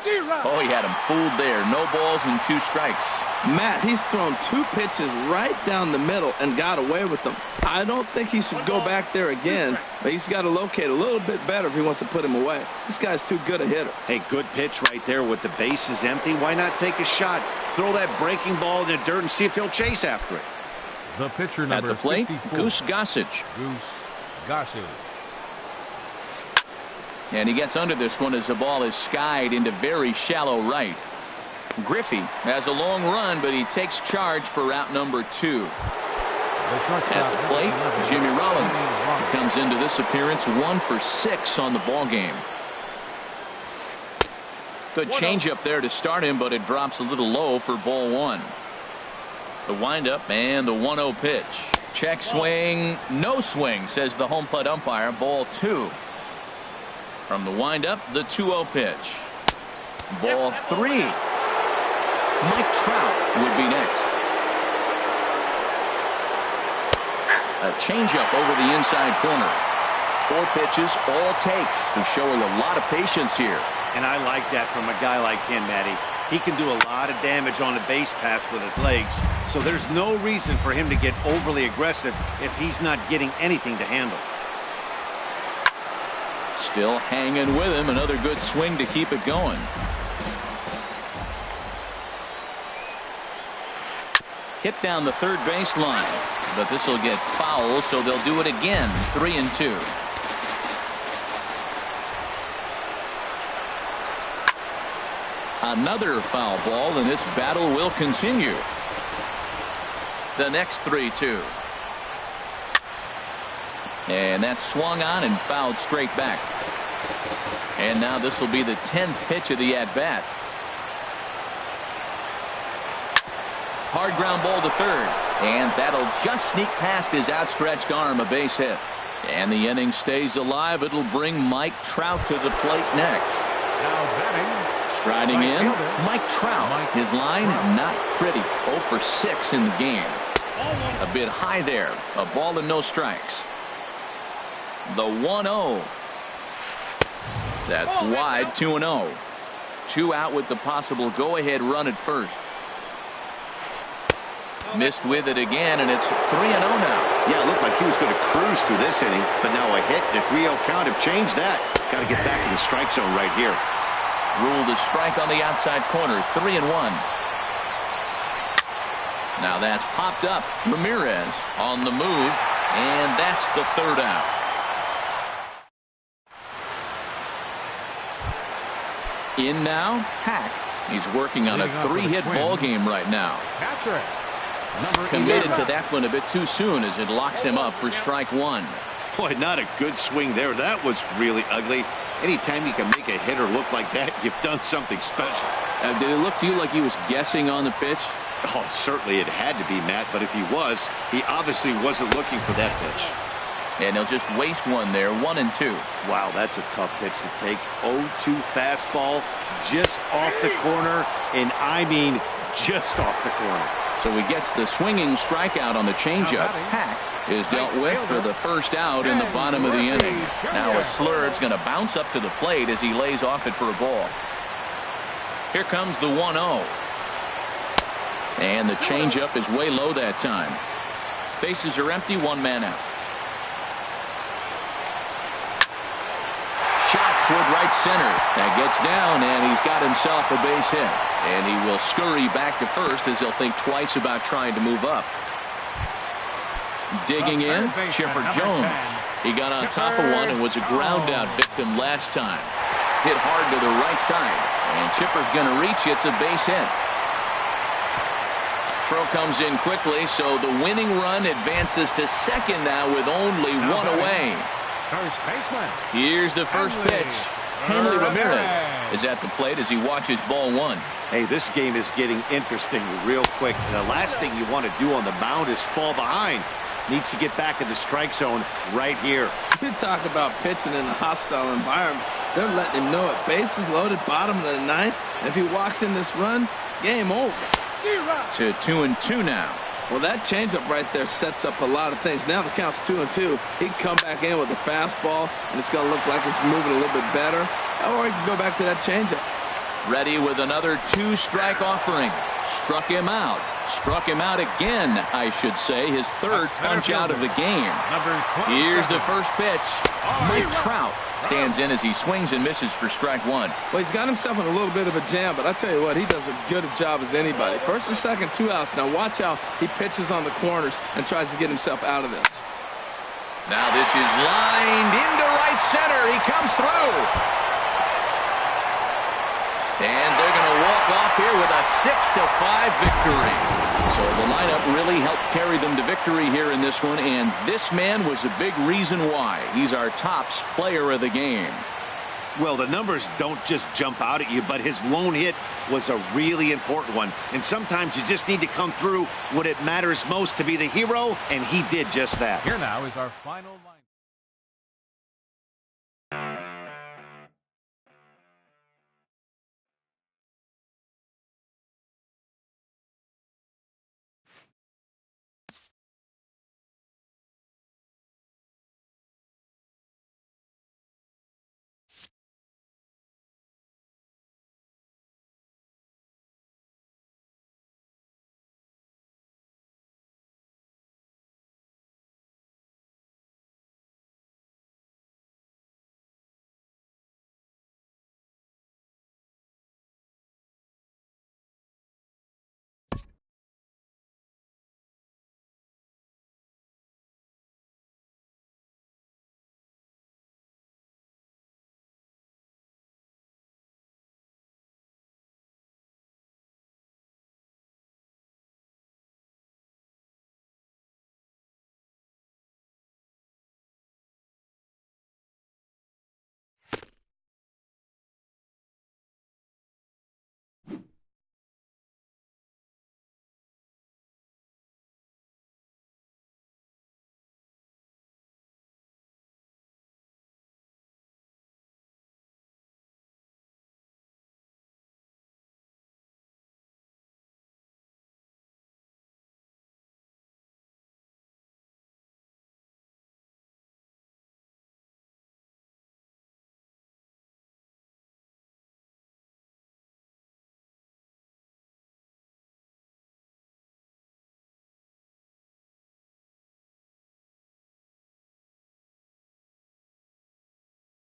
Oh, he had him fooled there. No balls and 2 strikes. Matt, he's thrown 2 pitches right down the middle and got away with them. I don't think he should go back there again, but he's got to locate a little bit better if he wants to put him away. This guy's too good a hitter. Hey, good pitch right there with the bases empty. Why not take a shot? Throw that breaking ball in the dirt and see if he'll chase after it. The pitcher number at the plate, 54. Goose Gossage. Goose Gossage. And he gets under this one as the ball is skied into very shallow right. Griffey has a long run, but he takes charge for out number 2. At the plate, Jimmy Rollins. He comes into this appearance 1 for 6 on the ball game. Good changeup there to start him, but it drops a little low for ball 1. The windup and the 1-0 pitch. Check swing, no swing, says the home plate umpire. Ball 2. From the windup, the 2-0 pitch. Ball 3. Mike Trout would be next. A changeup over the inside corner. 4 pitches, all takes. He's showing a lot of patience here. And I like that from a guy like him, Matty. He can do a lot of damage on a base pass with his legs, so there's no reason for him to get overly aggressive if he's not getting anything to handle. Still hanging with him. Another good swing to keep it going. Hit down the third base line, but this will get foul, so they'll do it again. 3-2. Another foul ball, and this battle will continue. The next 3-2. And that's swung on and fouled straight back. And now this will be the 10th pitch of the at-bat. Hard ground ball to third, and that'll just sneak past his outstretched arm, a base hit. And the inning stays alive. It'll bring Mike Trout to the plate next. Now batting. Striding in, Mike Trout. His line, not pretty. 0 for 6 in the game. A bit high there. A ball and no strikes. The 1-0. That's wide. 2-0. 2 out with the possible go-ahead run at first. Missed with it again, and it's 3-0 now. Yeah, it looked like he was going to cruise through this inning, but now a hit and a 3-0 count have changed that. Got to get back in the strike zone right here. Ruled a strike on the outside corner. 3-1. Now that's popped up. Ramirez on the move, and that's the 3rd out. In now, Hack. He's working on a 3-hit ball game right now. Committed to that one a bit too soon as it locks him up for strike 1. Boy, not a good swing there. That was really ugly. Anytime you can make a hitter look like that, you've done something special. Did it look to you like he was guessing on the pitch? Oh, certainly it had to be, Matt, but if he was, he obviously wasn't looking for that pitch. And he'll just waste one there. 1-2. Wow, that's a tough pitch to take. 0-2 fastball just off the corner, and I mean just off the corner. So he gets the swinging strikeout on the changeup. Hack is dealt with for the first out in the bottom of the inning. Now a Slur's going to bounce up to the plate as he lays off it for a ball. Here comes the 1-0. And the changeup is way low that time. Bases are empty, 1 man out. Shot toward right center. That gets down, and he's got himself a base hit. And he will scurry back to first as he'll think twice about trying to move up. Digging in, Chipper Jones. He got on top of one and was a ground out victim last time. Hit hard to the right side, and Chipper's going to reach. It's a base hit. Throw comes in quickly, so the winning run advances to second now with only 1 away. First baseman. Here's the first pitch. Hanley Ramirez is at the plate as he watches ball 1. Hey, this game is getting interesting real quick. The last thing you want to do on the mound is fall behind. Needs to get back in the strike zone right here. You talk about pitching in a hostile environment. They're letting him know it. Bases loaded, bottom of the 9th. And if he walks in this run, game over. To 2-2 now. Well, that changeup right there sets up a lot of things. Now the count's 2-2. He can come back in with a fastball, and it's going to look like it's moving a little bit better. Or he can go back to that changeup. Ready with another 2-strike offering. Struck him out. Struck him out again, I should say. His 3rd punch out of the game. Here's the first pitch. Mike Trout stands in as he swings and misses for strike 1. Well, he's got himself in a little bit of a jam, but I tell you what, he does as good a job as anybody. First and second, 2 outs. Now watch how he pitches on the corners and tries to get himself out of this. Now this is lined into right center. He comes through. And they're going to walk off here with a 6-5 victory. So the lineup really helped carry them to victory here in this one, and this man was a big reason why. He's our tops player of the game. Well, the numbers don't just jump out at you, but his lone hit was a really important one. And sometimes you just need to come through when it matters most to be the hero, and he did just that. Here now is our final line.